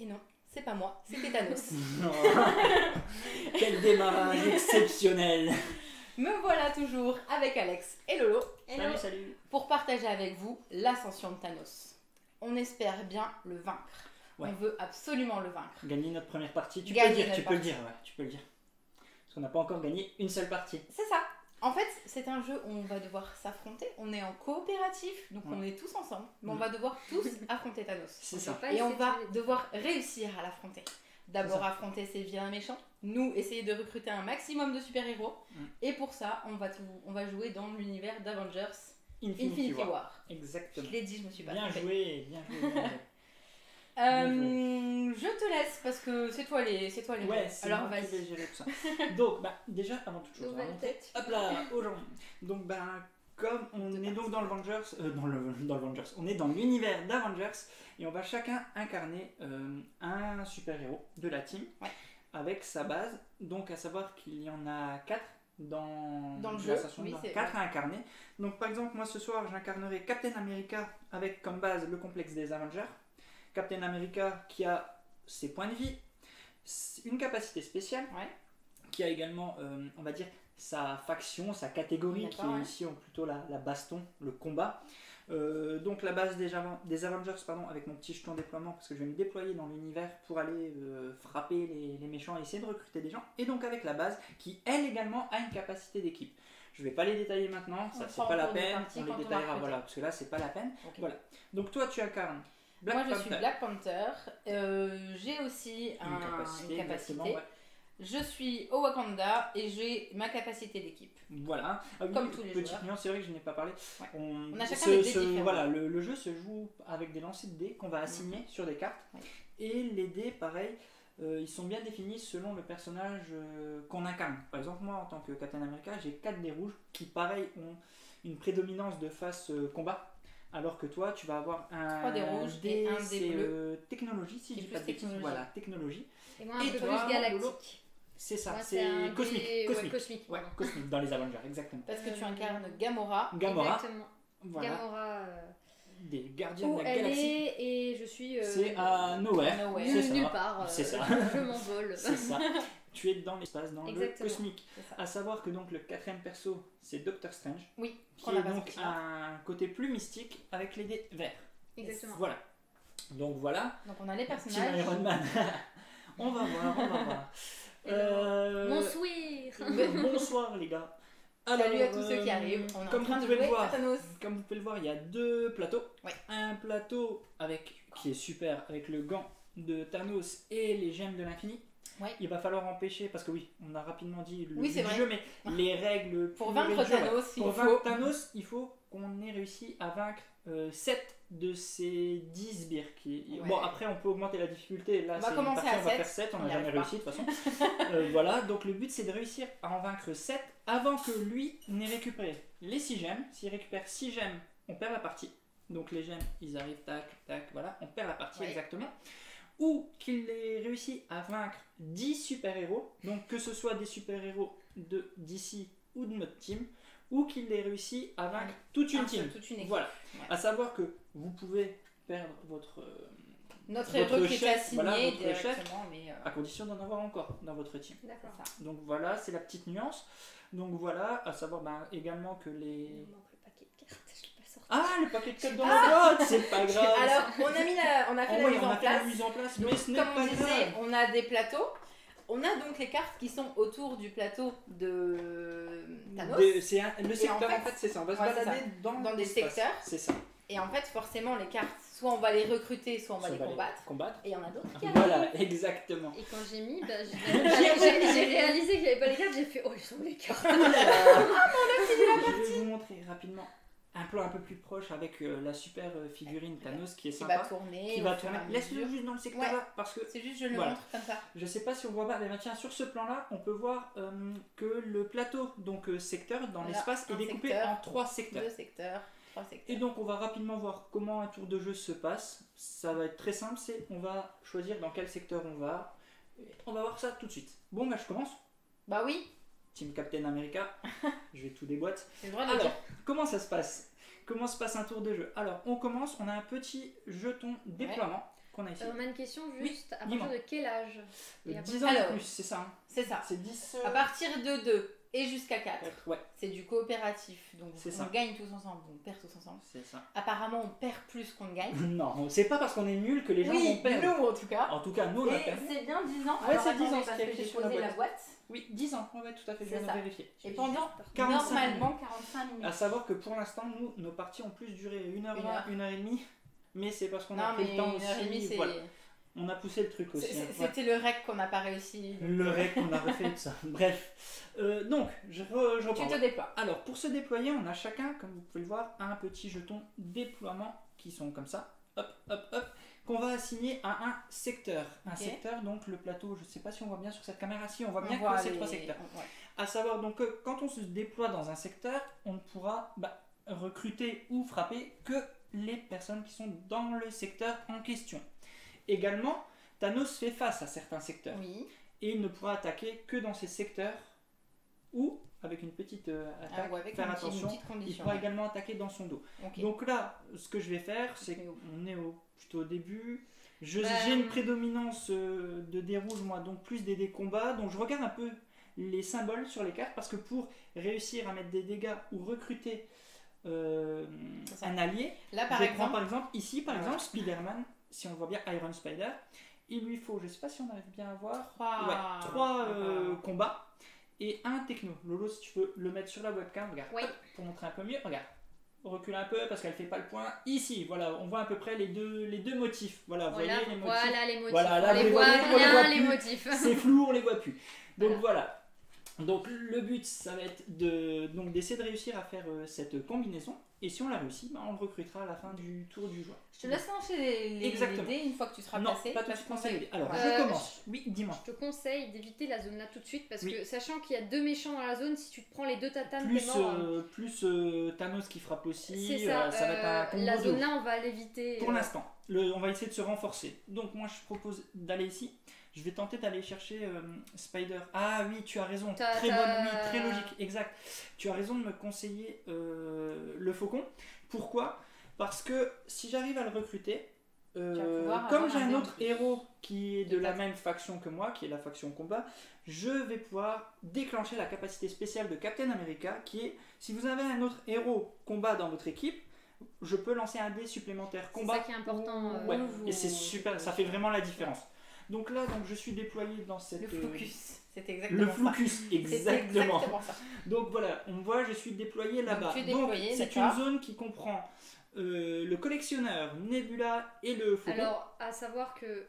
Et non, c'est pas moi, c'était Thanos. Quel démarrage exceptionnel. Me voilà toujours avec Alex et Lolo. Salut, salut. Pour partager avec vous l'ascension de Thanos. On espère bien le vaincre. Ouais. On veut absolument le vaincre. Gagner notre première partie, tu Gagner peux le dire, notre tu peux le dire, ouais, tu peux le dire. Parce qu'on n'a pas encore gagné une seule partie. C'est ça. En fait, c'est un jeu où on va devoir s'affronter. On est en coopératif, donc on est tous ensemble. Mais on va devoir tous affronter Thanos. C'est ça. Et on va devoir réussir à l'affronter. D'abord affronter ses vilains méchants. Nous, essayer de recruter un maximum de super-héros. Et pour ça, on va jouer dans l'univers d'Avengers Infinity War. Exactement. Je l'ai dit, je me suis pas bien trompée. joué, bien joué, bien joué. Je te laisse parce que c'est toi les Ouais, jeux. c'est Alors moi qui vas-y. vais gérer tout ça. Donc, déjà, avant toute chose, Nouvelle on va tête. hop là, aujourd'hui. Donc, comme on est donc dans le Avengers, dans le Avengers, on est dans l'univers d'Avengers et on va chacun incarner un super-héros de la team avec sa base. Donc, à savoir qu'il y en a 4 dans le jeu. Oui, 4 à incarner. Donc, par exemple, moi ce soir, j'incarnerai Captain America avec comme base le complexe des Avengers. Captain America qui a ses points de vie, une capacité spéciale, qui a également, on va dire, sa faction, sa catégorie, qui est ici plutôt la baston, le combat. Donc la base des Avengers, avec mon petit jeton déploiement, parce que je vais me déployer dans l'univers pour aller frapper les méchants et essayer de recruter des gens. Et donc avec la base, qui elle également a une capacité d'équipe. Je vais pas les détailler maintenant, ça c'est pas la peine, on les détaillera, voilà, parce que là c'est pas la peine. Okay. Voilà. Donc toi tu incarnes Black Moi, Panther. je suis Black Panther. J'ai aussi une capacité. Je suis au Wakanda et j'ai ma capacité d'équipe. Voilà. Ah oui, comme tous les petite joueurs. nuance, c'est vrai que je n'ai pas parlé. On a chacun des dés différents. Voilà, le jeu se joue avec des lancers de dés qu'on va assigner sur des cartes. Et les dés, pareil, ils sont bien définis selon le personnage qu'on incarne. Par exemple, moi, en tant que Captain America, j'ai 4 dés rouges qui, pareil, ont une prédominance de face combat. Alors que toi, tu vas avoir un 3 dés rouges et un dé bleu. Technologie, si je dis pas de bêtises. Voilà, technologie. Et moi, un peu plus galactique. C'est ça, moi, c'est cosmique. Cosmique. Ouais, cosmique dans les Avengers, exactement. Parce que tu incarnes Gamora. Exactement. Voilà. Gamora. Des gardiens Où de la elle galaxie. est et je suis. C'est à Nowhere. Nowhere. C'est Nulle ça. part. C'est ça. Je m'envole. C'est ça. Tu es dans l'espace, dans Exactement. le cosmique. À savoir que donc le 4ème perso, c'est Doctor Strange. Oui. Qui est donc un côté plus mystique avec les dés verts. Exactement. Voilà. Donc voilà. Donc on a les personnages. Team Iron Man. On va voir. Bonsoir les gars. Alors, salut à tous ceux qui arrivent. On est comme en train vous de pouvez jouer le voir, à Thanos. comme vous pouvez le voir, il y a 2 plateaux. Ouais. Un plateau qui est super avec le gant de Thanos et les gemmes de l'infini. Ouais. Il va falloir empêcher, parce que oui, on a rapidement dit le but du jeu, mais les règles pour vaincre Thanos, il faut qu'on ait réussi à vaincre 7 de ces 10 sbires. Bon, après on peut augmenter la difficulté. Là, on va commencer à 7. On va faire 7, on n'a jamais réussi de toute façon. Voilà, donc le but c'est de réussir à en vaincre 7 avant que lui n'ait récupéré les 6 gemmes. S'il récupère 6 gemmes, on perd la partie. Donc les gemmes, ils arrivent, tac, tac, voilà, on perd la partie exactement. Ou qu'il ait réussi à vaincre 10 super-héros, donc que ce soit des super-héros de DC ou de notre team, ou qu'il ait réussi à vaincre toute une team. Voilà. À savoir que vous pouvez perdre notre héros qui est assigné voilà, directement, mais à condition d'en avoir encore dans votre team. D'accord. Donc voilà, c'est la petite nuance. Donc voilà, à savoir également que les... Il me manque le paquet de cartes, je l'ai pas sorti. Ah, le paquet de cartes dans la boîte, c'est pas grave. Alors, on a fait la mise en place. Mais ce n'est pas grave. On a des plateaux. On a donc les cartes qui sont autour du plateau de Thanos. Le secteur, en fait, c'est ça. On va se balader dans des secteurs. C'est ça. Et en fait, forcément, les cartes, soit on va les recruter, soit on va les combattre. Et il y en a d'autres qui arrivent. Voilà, exactement. Et quand j'ai mis, j'ai réalisé qu'il n'y avait pas les cartes, j'ai fait, oh, ils sont où les cartes? Ah, mais on a fini la partie. Je vais vous montrer rapidement un plan un peu plus proche avec la super figurine Thanos qui est sympa. Qui va tourner. Laisse-le juste dans le secteur là, parce que c'est juste je le montre comme ça. Je sais pas si on voit pas, mais tiens, sur ce plan là, on peut voir que le plateau, donc secteur dans l'espace, est découpé en 3 secteurs. 2 secteurs. Et donc on va rapidement voir comment un tour de jeu se passe. Ça va être très simple, c'est on va choisir dans quel secteur on va. On va voir ça tout de suite. Bon, bah je commence. Bah oui. Team Captain America. Je vais tout déboîter. Alors, comment ça se passe? Comment se passe un tour de jeu? Alors, on commence, on a un petit jeton déploiement qu'on a ici. On a une question Oui, juste, à dis-moi. partir de quel âge Et à 10 ans Alors, et plus, c'est ça. Hein. C'est ça. C'est 10. À partir de 2 et jusqu'à 4, Ouais, c'est du coopératif. Donc C'est on ça. gagne tous ensemble, on perd tous ensemble. c'est ça. Apparemment, on perd plus qu'on ne gagne. Non, c'est pas parce qu'on est nul que les gens vont Oui, perdre. nous en tout cas. En tout cas, nous on a Et perdu. c'est bien 10 ans. Ouais, Alors, c'est 10 ans, attendez, ce parce qui est que écrit j'ai sur la posé la boîte. boîte. Oui, 10 ans. Ouais, tout à fait, je C'est viens ça. de vérifier. Et pendant 45 normalement 45 minutes. À savoir que pour l'instant, nous, nos parties ont plus duré 1h20, Une heure. 1h30. Mais c'est parce qu'on a Non, pris mais le temps 1h30, aussi. c'est. Voilà. On a poussé le truc aussi. hein. Voilà. C'était le rec qu'on n'a pas réussi. Le rec, on a refait tout ça. Bref. Donc, je reprends. Tu te déploies. Alors, pour se déployer, on a chacun, comme vous pouvez le voir, un petit jeton déploiement qui sont comme ça. Hop, hop, hop. Qu'on va assigner à un secteur. Un Ok. secteur, donc le plateau, je ne sais pas si on voit bien sur cette caméra, si on voit On bien voit que c'est les- 3 secteurs. ouais. À savoir donc que quand on se déploie dans un secteur, on ne pourra recruter ou frapper que les personnes qui sont dans le secteur en question. Également, Thanos fait face à certains secteurs Oui. et il ne pourra attaquer que dans ces secteurs ou, avec une petite attaque, Ah, ou avec faire une attention, petite il condition. pourra ouais. également attaquer dans son dos. Ok. Donc là, ce que je vais faire, c'est Mais où qu'on est plutôt au début. Bah, J'ai une prédominance de dés rouges, moi, donc plus des dés combats. Donc je regarde un peu les symboles sur les cartes parce que pour réussir à mettre des dégâts ou recruter C'est ça. un allié, Là, par je prends exemple, par exemple ici, par Ouais. exemple, Spider-Man, si on le voit bien, Iron Spider, il lui faut, je sais pas si on arrive bien à voir, 3 combats et un techno. Lolo, si tu veux le mettre sur la webcam, regarde, Oui. hop, pour montrer un peu mieux, regarde. Recule un peu parce qu'elle fait pas le point. Ici, voilà, on voit à peu près les deux motifs. Voilà, vous Voilà, voyez les motifs. voilà les motifs. Voilà, là, on vous les les voit voyez, on les voit bien, les plus. motifs. C'est flou, on les voit plus. Donc voilà. Donc le but, ça va être d'essayer de réussir à faire cette combinaison. Et si on la réussit, on le recrutera à la fin du tour du joueur. je te laisse lancer les Exactement. dés une fois que tu seras Non, placé. pas tout de parce suite qu'on lancer sait- les dés. Alors, Ouais. je commence. Oui, dis-moi. Je te conseille d'éviter la zone là tout de suite parce Oui. que sachant qu'il y a 2 méchants dans la zone, si tu te prends les 2 tatanes, t'es mort. Plus Thanos qui frappe aussi. C'est ça, ça va être un combo la de zone ouf. là on va l'éviter. Pour l'instant, on va essayer de se renforcer. Donc moi je propose d'aller ici. Je vais tenter d'aller chercher Spider. Ah oui, tu as raison. Très bonne, oui, très logique, exact. Tu as raison de me conseiller le faucon. Pourquoi ? Parce que si j'arrive à le recruter, vas pouvoir comme avoir j'ai un un dé en autre plus. héros qui est de De la ta- même faction que moi, qui est la faction combat, je vais pouvoir déclencher la capacité spéciale de Captain America, qui est, si vous avez un autre héros combat dans votre équipe, je peux lancer un dé supplémentaire C'est combat. ça qui est important. Ouais, vous- et c'est super, ça fait vraiment la différence. Donc là, je suis déployé dans cette... Le flocus, c'est exactement Le ça. flocus, C'est exactement. ça. Donc voilà, on voit, je suis déployé là-bas. tu es Donc déployé, c'est une d'accord. zone qui comprend le collectionneur, Nebula et le faucon. Alors, à savoir que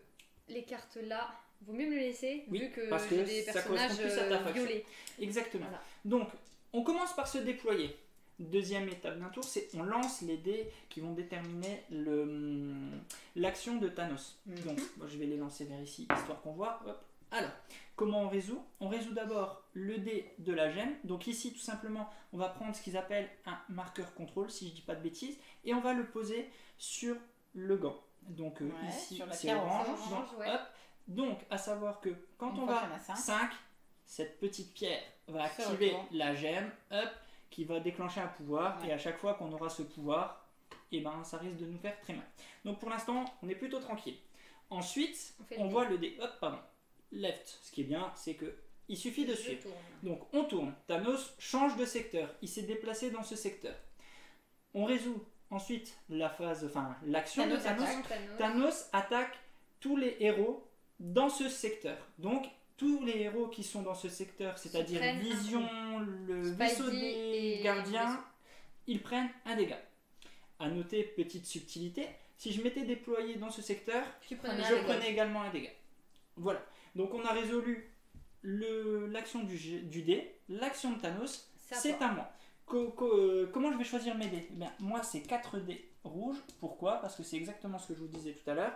les cartes là, vaut mieux me les laisser Oui, vu que parce que j'ai des ça personnages correspond plus à ta faction. violets. Exactement. Voilà. Donc, on commence par se déployer. Deuxième étape d'un tour, c'est on lance les dés qui vont déterminer l'action de Thanos. Mhm. Donc, moi, je vais les lancer vers ici, histoire qu'on voit. Hop. Alors, comment on résout ? On résout d'abord le dé de la gemme. Donc ici, tout simplement, on va prendre ce qu'ils appellent un marqueur contrôle, si je dis pas de bêtises, et on va le poser sur le gant. Donc Ouais, ici, sur la c'est carreau, orange. c'est Donc, orange, ouais. hop. Donc, à savoir que quand Une on fois va qu'il y en a cinq. 5, cette petite pierre va Se activer retourne. la gemme, hop, qui va déclencher un pouvoir, Ouais. et à chaque fois qu'on aura ce pouvoir, et ben ça risque de nous faire très mal. Donc pour l'instant, on est plutôt tranquille. Ensuite, On fait le on dé. voit le dé, hop, pardon, left. Ce qui est bien, c'est que il suffit de Je suivre. tourne. Donc on tourne. Thanos change de secteur. Il s'est déplacé dans ce secteur. On résout ensuite la phase, enfin l'action de Thanos Thanos. Thanos. Thanos attaque tous les héros dans ce secteur. Donc tous les héros qui sont dans ce secteur, c'est-à-dire prennent un Vision, le Spidey vaisseau des et gardiens, vaisseau. ils prennent un dégât. À noter, petite subtilité, si je m'étais déployé dans ce secteur, Tu prenais je prenais également un dégât. Voilà. Donc on a résolu l'action du dé, l'action de Thanos, c'est toi. à moi. Comment je vais choisir mes dés ? Eh bien, moi, c'est 4 dés rouges. Pourquoi ? Parce que c'est exactement ce que je vous disais tout à l'heure.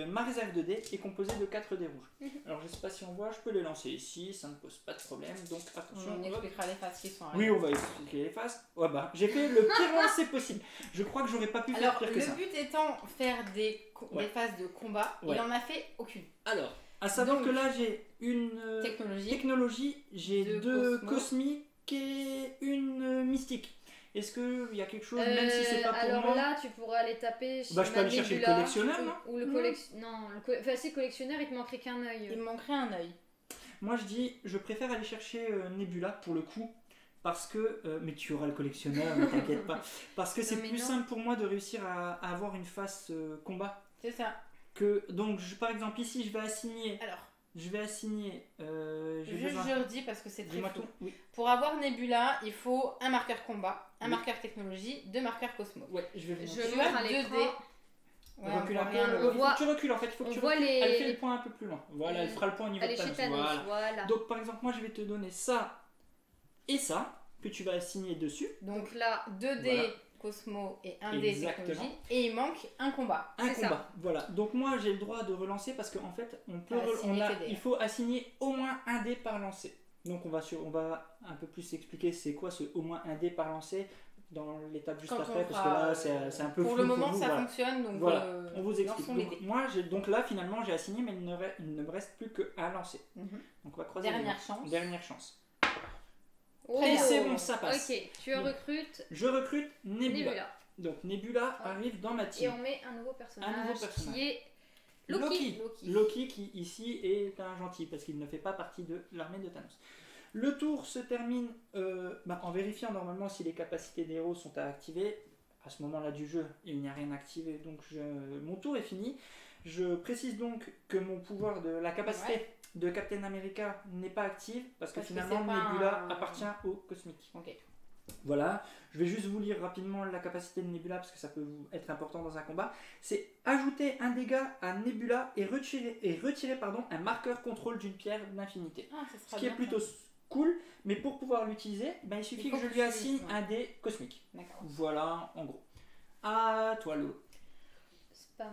Ma réserve de dés est composée de 4 dés rouges. Mhm. Alors, je ne sais pas si on voit, je peux les lancer ici, ça ne pose pas de problème. Donc, attention. On hop. expliquera les phases qui sont Oui, arrivées. on va expliquer les faces. Ouais, bah, j'ai fait le pire lancer possible. Je crois que j'aurais pas pu faire Alors, pire que le ça. but étant faire des Ouais. phases de combat, Ouais. il en a fait aucune. Alors, à savoir Donc, que là, j'ai une Technologie. technologie, j'ai Deux deux cosmos. cosmiques et une mystique. Est-ce qu'il y a quelque chose, même si c'est pas pour alors moi là, tu pourrais aller taper chez Bah, je peux aller chercher le Manibula, collectionneur, non ou le collectionneur. Non, enfin, si, collectionneur, il te manquerait qu'un Il œil. me manquerait un œil. Moi je dis, je préfère aller chercher Nebula pour le coup, parce que, mais tu auras le collectionneur, ne t'inquiète pas, parce que c'est mais plus non. simple pour moi de réussir à avoir une face combat. C'est ça. Que, donc par exemple ici je vais assigner, Alors, j'ai juste besoin- je redis parce que c'est très Dis-moi flou. tout. Oui. Pour avoir Nebula, il faut un marqueur combat, un marqueur technologie, 2 marqueurs Cosmo. Ouais, je vais vous Je montrer. Tu montre as à 2 l'écran. dés. Ouais, Recule un peu, rien, il le- faut voit- que tu recules en fait, il faut que on tu voit recules. les- Elle fait le point un peu plus loin. Voilà, elle fera le point au niveau Allez de chez Thanos. Thanos, Voilà. voilà. Donc par exemple, moi je vais te donner ça et ça, que tu vas assigner dessus. Donc Donc là, 2 dés Voilà. Cosmo et 1 dé Exactement. technologie. Et il manque un combat. Un C'est ça. combat. Voilà. Donc moi j'ai le droit de relancer parce qu'en fait on peut, Assigner tes dés. il faut assigner au moins un dé par lancer. Donc on va un peu plus expliquer c'est quoi ce au moins un dé par lancer dans l'étape juste Quand après on parce que fera, là c'est un peu Pour flou le moment, vous, ça voilà. fonctionne. Donc Voilà, on vous explique. lançons les Donc, dés. moi donc là finalement j'ai assigné mais il ne me reste plus qu'un lancer. Mhm. Donc on va croiser les Dernière doigts. chance. Dernière chance. oh. Et c'est bon, ça passe. Ok, tu Donc, recrutes Je recrute Nebula. Nebula. Donc Nebula arrive dans ma Et team. on met un nouveau personnage, personnage. qui est Loki. Loki qui ici est un gentil parce qu'il ne fait pas partie de l'armée de Thanos. Le tour se termine en vérifiant normalement si les capacités des héros sont à activer. À ce moment-là du jeu, il n'y a rien activé, donc mon tour est fini. Je précise donc que mon pouvoir de la capacité de Captain America n'est pas active parce que Parce que finalement c'est pas Nebula un- appartient au cosmique. Ok. Voilà, je vais juste vous lire rapidement la capacité de Nebula parce que ça peut être important dans un combat. C'est ajouter un dégât à Nebula et retirer un marqueur contrôle d'une pierre d'infinité. Ah, ça Ce sera qui est bien, plutôt ça. cool, mais pour pouvoir l'utiliser, il suffit Il faut que je que lui tu assigne l'utilises, un dé cosmique. D'accord. Voilà, en gros. À toi, Lolo. Spam.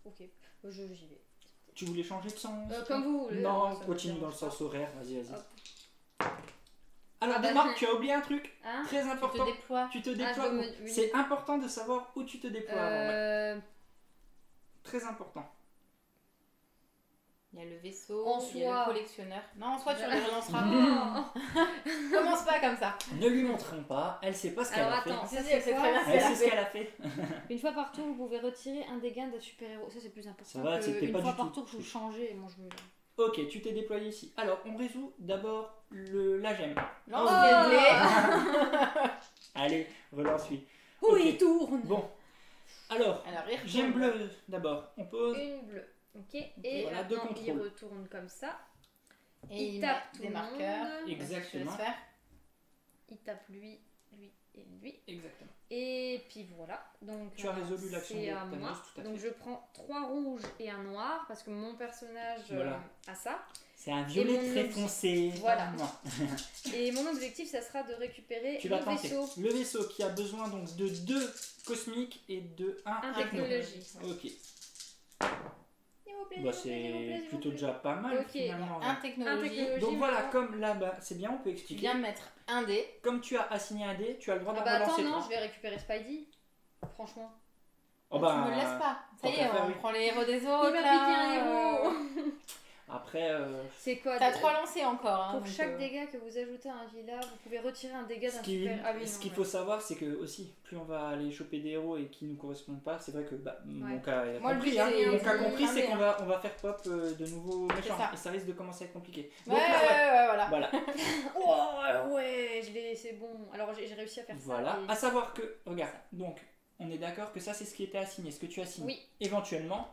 Ok, j'y vais. Tu voulais changer de sens Comme vous voulez. Non, ça me continue dans le dérange pas. sens horaire, vas-y. Hop. Alors, Ah bah, Marc, tu as oublié un truc Hein très Tu important. te déploies. Tu te je déploies. dois où me- oui. C'est important de savoir où tu te déploies avant. Euh, Très important. Il y a le vaisseau, En il y a soi. le collectionneur. Non, en soi, tu les relanceras. Oh. Commence pas comme ça. Ne lui montrons pas, elle sait pas ce qu'elle Alors a attends, fait. ça Si, c'est elle sait quoi très bien. Elle sait ce qu'elle a fait. Une fois par tour, vous pouvez retirer un dégât d'un super-héros. Ça c'est plus important. Ça va, que c'était une pas fois du par tout. tour, je vous changez et moi je me. Ok, tu t'es déployé ici. Alors, on résout d'abord la gemme. Lance Oh. les dés. Allez, relance-lui. Où Ok. il tourne Bon, alors, Alors, il retourne. gemme bleue d'abord. On pose. Une bleue. Ok, et voilà, deux maintenant il contrôles. retourne comme ça. Et Il il tape met tout des le marqueurs. monde. Exactement. Je laisse faire. Il tape lui, lui et lui. Exactement. Et puis voilà. Donc Tu as résolu l'action c'est de à Thanos, moi. tout à Donc fait. je prends 3 rouges et un noir parce que mon personnage Voilà. a ça. C'est un violet mon très obje- foncé. Voilà. Non. Et mon objectif, ça sera de récupérer Tu le vas tenter. vaisseau. Le vaisseau qui a besoin donc de 2 cosmiques et de 1 Un techno. technologie. Ok. S'il vous plaît, Bah, s'il vous plaît, s'il vous plaît, c'est s'il vous plutôt plaît. déjà pas mal Ok, finalement. Un Un technologie. technologie. Donc voilà, maintenant. comme là, c'est bien, on peut Tu expliquer. viens de mettre un dé. Comme tu as assigné un dé, tu as le droit Ah d'en bah attends, relancer non, trois. je vais récupérer Spidey. Franchement. Oh Tu bah, me le laisses pas. Ça y tant est, qu'à faire, on oui. prend les héros des Il autres. m'a là, piqué un héros. Après, C'est quoi T'as de- 3 lancés encore. hein, Pour donc, chaque dégât que vous ajoutez à un villa, vous pouvez retirer un dégât ce d'un qui- super. Ah oui, ce non, qu'il ouais. faut savoir, c'est que aussi, plus on va aller choper des héros et qui nous correspondent pas, c'est vrai que mon Ouais. cas est Moi, le compris. but, Hein, c'est mon cas de compris, c'est cramer, qu'on va faire pop de nouveaux méchants ça. et ça risque de commencer à être compliqué. Ouais, Donc ouais, là, ouais, voilà. voilà. Oh ouais, c'est bon. Alors j'ai réussi à faire Voilà. ça. À savoir que, regarde, donc, on est d'accord que ça, c'est ce qui était assigné, ce que tu assignes. Oui. Éventuellement,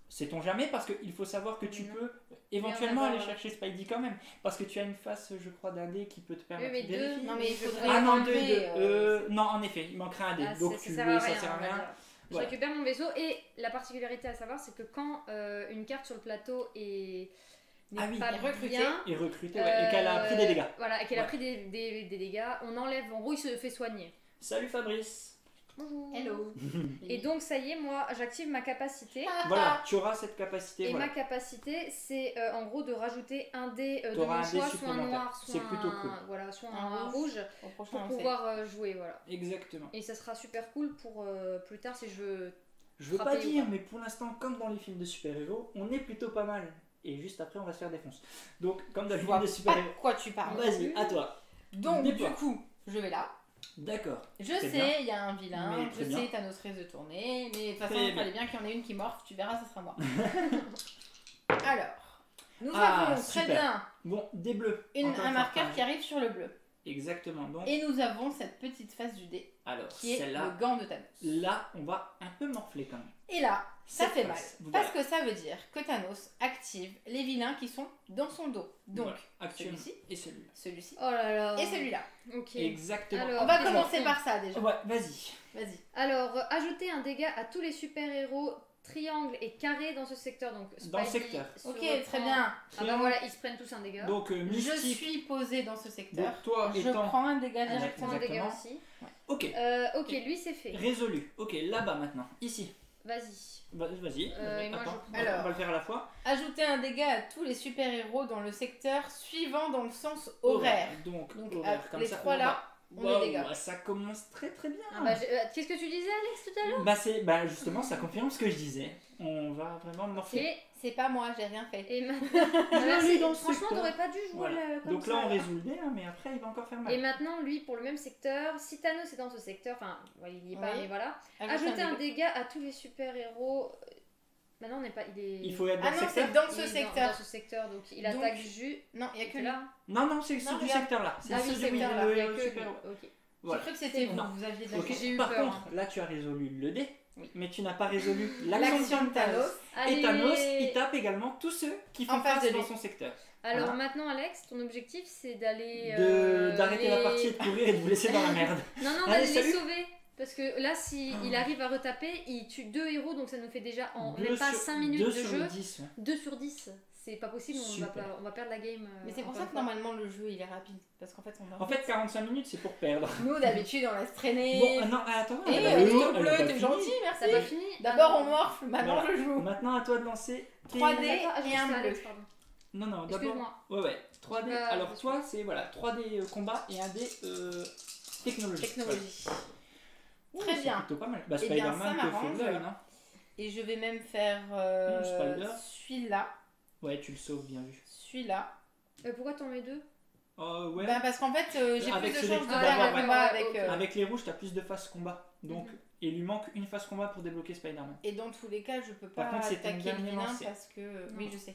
sait-on jamais, parce qu'il faut savoir que tu Non. peux éventuellement Oui, on aller va voir. chercher Spidey quand même, parce que tu as une face, je crois, d'un dé qui peut te permettre mais de vérifier. deux. Non, mais il faudrait. Ah non, enlever, 2 et 2. Non, en effet, il manquerait un dé. Ah, Donc ça tu sert oui, à ça rien. sert à on va rien. dire. Je Voilà. récupère mon vaisseau et la particularité à savoir, c'est que quand une carte sur le plateau n'est Ah oui, pas est recrutée. bien, Et recruter, ouais, et qu'elle a pris des dégâts. Voilà, et qu'elle a Ouais. pris des dégâts, on enlève. En gros, il se fait soigner. Salut Fabrice. Bonjour. Hello. Et donc ça y est, moi j'active ma capacité. Voilà, tu auras cette capacité. Et Voilà. ma capacité, c'est en gros de rajouter un dé de T'auras mon un dé choix, soit un supplémentaire. noir, soit C'est plutôt cool. voilà, soit Un un rouge, Au prochain pour lancer. pouvoir jouer. Voilà. Exactement. Et ça sera super cool pour plus tard si je veux. Je veux pas Frapper ou dire, pas. mais pour l'instant, comme dans les films de super-héros, on est plutôt pas mal. Et juste après, on va se faire défoncer. Donc, comme dans les Je films vois de pas de super-héros. quoi tu parles. Vas-y, à toi. Donc, Déploie. du coup, je vais là. D'accord. Je Très sais, bien. il y a un vilain, Mais je très bien. sais, Thanos risque de tourner, mais de toute façon, Très il fallait bien qu'il y en ait une qui morphe, tu verras, ce sera moi. Alors, nous Ah, avons super. très bien Bon, des bleus. Encore un une marqueur fois, qui arrive sur le bleu. Exactement. Donc, Et nous avons cette petite face du dé, alors, qui est celle-là, le gant de Thanos. là, on va un peu morfler quand même. Et là, ça Cette fait mal. face, Parce voilà. que ça veut dire que Thanos active les vilains qui sont dans son dos. Donc, Voilà, actuellement. celui-ci, Et celui-là. celui-ci Oh là là. et celui-là. Ok. Exactement. Alors, On va qu'est-ce commencer qu'on par ça déjà. Ouais, vas-y. Vas-y. Alors, ajouter un dégât à tous les super-héros triangle et carré dans ce secteur. Donc, Dans le Spidey secteur. se Ok, reprend- très bien. Ah bah voilà, ils se prennent tous un dégât. Donc, Je mystique. suis posé dans ce secteur. Donc, toi Je étant. prends un dégât Ah, Je directement. prends un dégât exactement. aussi. Ok, Ok, lui c'est fait. résolu. Ok, là-bas maintenant. Ici. Vas-y. Vas-y. Et moi, Attends, je prends. Alors. on va le faire à la fois. Ajouter un dégât à tous les super-héros dans le secteur suivant dans le sens horaire. Donc, Donc, horaire, comme les ça. trois là, on les dégâts. Ça commence très très bien. Ah bah, qu'est-ce que tu disais, Alex, tout à l'heure Bah justement, ça confirme ce que je disais. On va vraiment morfler. Et, C'est pas moi, j'ai rien fait. et maintenant. l'ai dans le Franchement, secteur. t'aurais pas dû jouer Voilà. comme Donc ça. là, on résout le dé, hein, mais après, il va encore faire mal. Et maintenant, lui, pour le même secteur, si Thanos est dans ce secteur, enfin, ouais, il y est pas, Oui. mais voilà. Ajouter Ajouter un dégât à tous les super-héros. Maintenant, on n'est pas. Il est. Il faut être dans Ah le non, secteur. c'est dans il ce est secteur. Dans ce secteur, donc il Donc, attaque Jus. Non, il y a que là. là. Non, c'est Non, ceux du regarde. secteur-là. C'est Ah oui, ceux c'est du là, le il y a que super. lui. Ok. J'ai Voilà. cru que c'était vous, Non. vous aviez de Ok. la J'ai eu Par peur, contre, là, tu as résolu le dé, Oui. mais tu n'as pas résolu l'action de Thanos. Allez. Et Thanos, il tape également tous ceux qui font En face face de dans lui. son secteur. Alors Voilà. maintenant, Alex, ton objectif c'est d'aller. D'arrêter la partie et de courir et de vous laisser dans la merde. Non, Allez, d'aller les salut. sauver. Parce que là, si il arrive à retaper, il tue 2 héros, donc ça nous fait déjà en Deux même pas sur- 5 minutes deux de sur jeu. 10. Ouais. 2 sur 10. C'est pas possible, Super. on va perdre la game. Mais c'est pour encore ça une que fois. normalement le jeu il est rapide. Parce qu'en fait on En fait, 45 minutes, c'est pour perdre. Nous d'habitude on laisse traîner. Bon, non, attends. Et elle a le pas bleu, fini. t'es gentil, T'as merci. pas fini D'abord on morfle, maintenant Voilà. je joue. Maintenant, à toi de lancer. tes- 3D. Attends, et un bleu. Alex, pardon. Non, d'abord. Excuse-moi. Ouais. 3D. J'ai pas- Alors, toi, c'est voilà, 3D combat et un D technologie. Technologie. Voilà. Très C'est bien. plutôt pas mal. Bah, Eh bien, Spider-Man ça te fait m'arrange. l'œil, non? Et je vais même faire Spider. celui-là. Ouais, tu le sauves, bien vu. Celui-là. Pourquoi t'en mets 2 Ouais. Bah, parce qu'en fait j'ai Avec plus de celui chances de qui faire va un avoir, combat ouais. avec. Avec les rouges, t'as plus de phases combat. Donc, il lui manque une phase combat pour débloquer Spider-Man. Et dans tous les cas je peux pas Par contre, c'est ton attaquer le dernier vilain lancé. parce que. Oui je sais.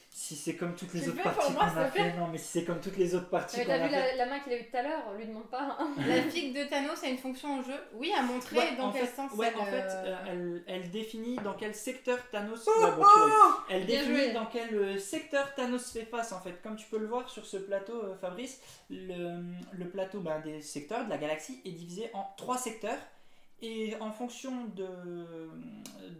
Si c'est comme toutes les Tu autres le fais pour parties qu'on moi, a s'il te plaît fait, non, mais si c'est comme toutes les autres parties qu'on T'as a vu fait. la main qu'il a eu tout à l'heure Lui demande pas. Hein. La figue de Thanos a une fonction au jeu. Oui, à montrer Ouais, dans en quel fait, sens ouais, elle, en fait, elle définit dans quel secteur Thanos. Ouais, bon, elle Bien définit joué. dans quel secteur Thanos fait face en fait. Comme tu peux le voir sur ce plateau, Fabrice, le plateau des secteurs de la galaxie est divisé en 3 secteurs. Et en fonction de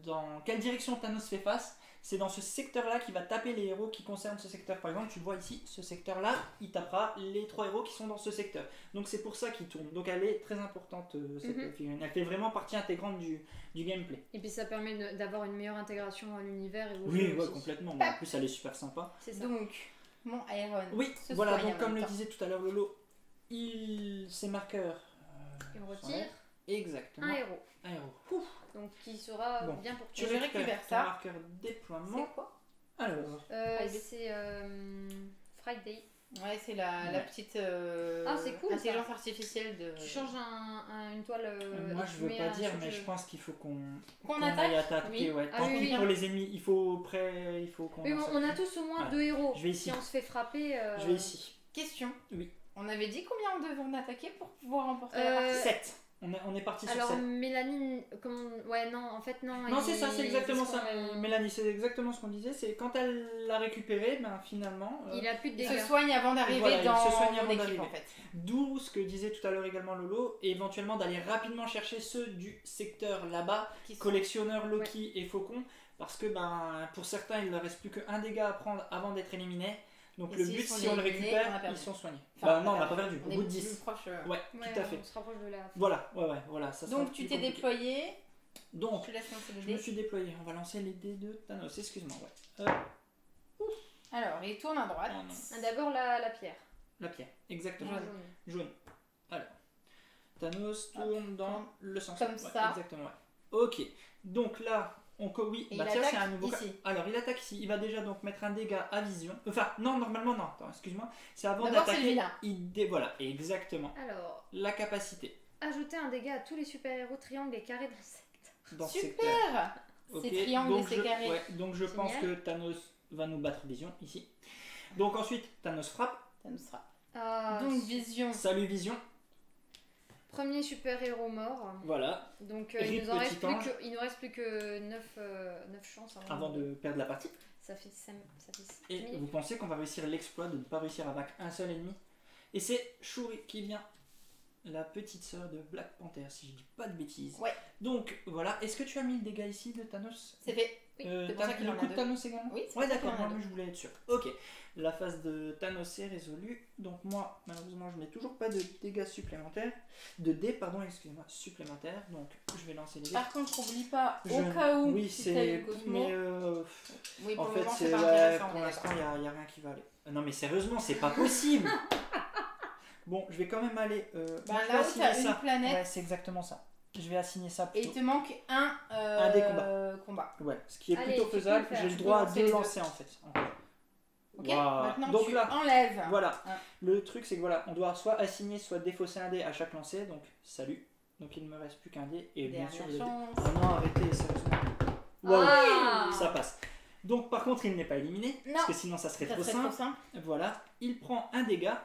dans quelle direction Thanos fait face, c'est dans ce secteur-là qu'il va taper les héros qui concernent ce secteur. Par exemple, tu vois ici, ce secteur-là, il tapera les 3 héros qui sont dans ce secteur. Donc c'est pour ça qu'il tourne. Donc elle est très importante, cette figurine. Elle fait vraiment partie intégrante du gameplay. Et puis ça permet d'avoir une meilleure intégration à l'univers et au Oui, jeu ouais, aussi. complètement. Mais en plus, elle est super sympa. C'est ça. Donc, mon Iron. Oui, se voilà, soigne donc en comme même le temps. disait tout à l'heure Lolo, ses marqueurs. Il sont retire là. Exactement. un héros. Un héros. Donc qui sera Bon. bien pour Tu toi. Je récupères récupère ton ça. marqueur déploiement. C'est quoi Alors, C'est Friday. Ouais, c'est la Ouais. petite Ah, c'est cool, ça. intelligence artificielle de. Tu changes une toile. moi et je tu veux mets pas un dire, sur mais jeu. je pense qu'il faut qu'on Qu'on aille attaque. attaquer. Oui. Ouais. Ah Tant oui, pis oui. pour les ennemis, il faut qu'on. Oui, en on a sorte. tous au moins Voilà. 2 héros. Je vais ici. Si on se fait frapper. Je vais ici. Question. Oui. On avait dit combien on devait en attaquer pour pouvoir remporter la partie 7. On est parti sur Alors 7. Mélanie, ouais non, en fait non. Non, c'est ça, c'est exactement ça, qu'on- Mélanie, c'est exactement ce qu'on disait. C'est quand elle l'a récupéré, finalement. Il a plus de Il dégâts. se soigne avant d'arriver Voilà, il dans se soigne mon avant équipe d'arriver. en fait. D'où ce que disait tout à l'heure également Lolo, et éventuellement d'aller rapidement chercher ceux du secteur là-bas, Qui sont- collectionneur Loki et Faucon, parce que pour certains il ne leur reste plus qu'un dégât à prendre avant d'être éliminés. Donc Et le s'ils but, sont si on le éliminés, récupère, on a perdu. ils sont soignés. Enfin, Non, on n'a pas perdu, On au est bout de plus 10. proche. Ouais, Ouais, tout à fait. On se rapproche de la. Voilà, voilà, ça sera Donc tu plus t'es compliqué. déployé. Donc, Je laisse lancer le je me dé. suis déployé. On va lancer les dés de Thanos, excuse-moi. Ouais. Alors, il tourne à droite. Oh non. Ah, d'abord la pierre. La pierre, exactement. Jaune. Jaune. Alors, Thanos tourne dans le sens. Comme Ouais, ça. Exactement, ouais. Ok, donc là, Oui, Et bah il tiens, c'est attaque un nouveau cas. ici. Alors, il attaque ici. Il va déjà donc mettre un dégât à vision. Enfin, non, normalement, non. Attends, excuse-moi. C'est avant D'abord, c'est le d'attaquer. vilain. Voilà, exactement. Alors, La capacité ajouter un dégât à tous les super-héros triangles et carrés dans le secteur. dans ce secteur. Super. Ok, C'est triangle et donc c'est carré. ouais, donc je pense Génial. que Thanos va nous battre Vision ici. Donc ensuite, Thanos frappe. Ça nous sera. Ah, Donc, vision. Salut Vision. premier super-héros mort. Voilà, Donc Rip Petit Ange. il nous reste plus que 9 chances avant de perdre la partie. Ça fait 6 Et minutes. vous pensez qu'on va réussir l'exploit de ne pas réussir à vaincre un seul ennemi. Et c'est Shuri qui vient. La petite sœur de Black Panther, si je dis pas de bêtises. Ouais. Donc voilà, est-ce que tu as mis le dégât ici de Thanos? C'est fait. Oui, c'est pour T'as ça qu'il le en a coup de deux. Thanos également? Oui, c'est Ouais, pour ça qu'il d'accord, en a moi deux. je voulais être sûr. Ok, la phase de Thanos est résolue. Donc moi, malheureusement, je n'ai toujours pas de dégâts supplémentaires. De dés, pardon, excusez-moi, supplémentaires. Donc je vais lancer les dés. Par contre, n'oublie pas, au Je- cas où, Oui, si t'as eu c'est. Cosmo. Mais Oui, pour en le fait, moment, c'est c'est pas ouais, intéressant. pour on est l'instant, d'accord. il n'y a rien qui va aller. Non, mais sérieusement, c'est pas possible. Bon, je vais quand même aller. Bah, moi, je vais là où assigner t'as ça. une planète. Ouais, c'est exactement ça. Je vais assigner ça Et il plutôt. te manque Un des combat. Ouais, ce qui est Allez, plutôt tu peux faisable. le faire. J'ai Tu le peux droit lancer de les deux. lancer en fait. encore. Ok. Waouh. Maintenant, Donc tu là, enlèves. voilà. Un. Le truc, c'est que voilà, on doit soit assigner, soit défausser un dé à chaque lancer. Donc, salut. Donc, il ne me reste plus qu'un dé. Et bien Dernière sûr, le dé. chance. Oh non, arrêtez, sérieusement. Wow. Ah Ça passe. Donc, par contre, il n'est pas éliminé. Non. Parce que sinon, ça serait Ça trop serait simple. trop simple. Voilà, il prend un dégât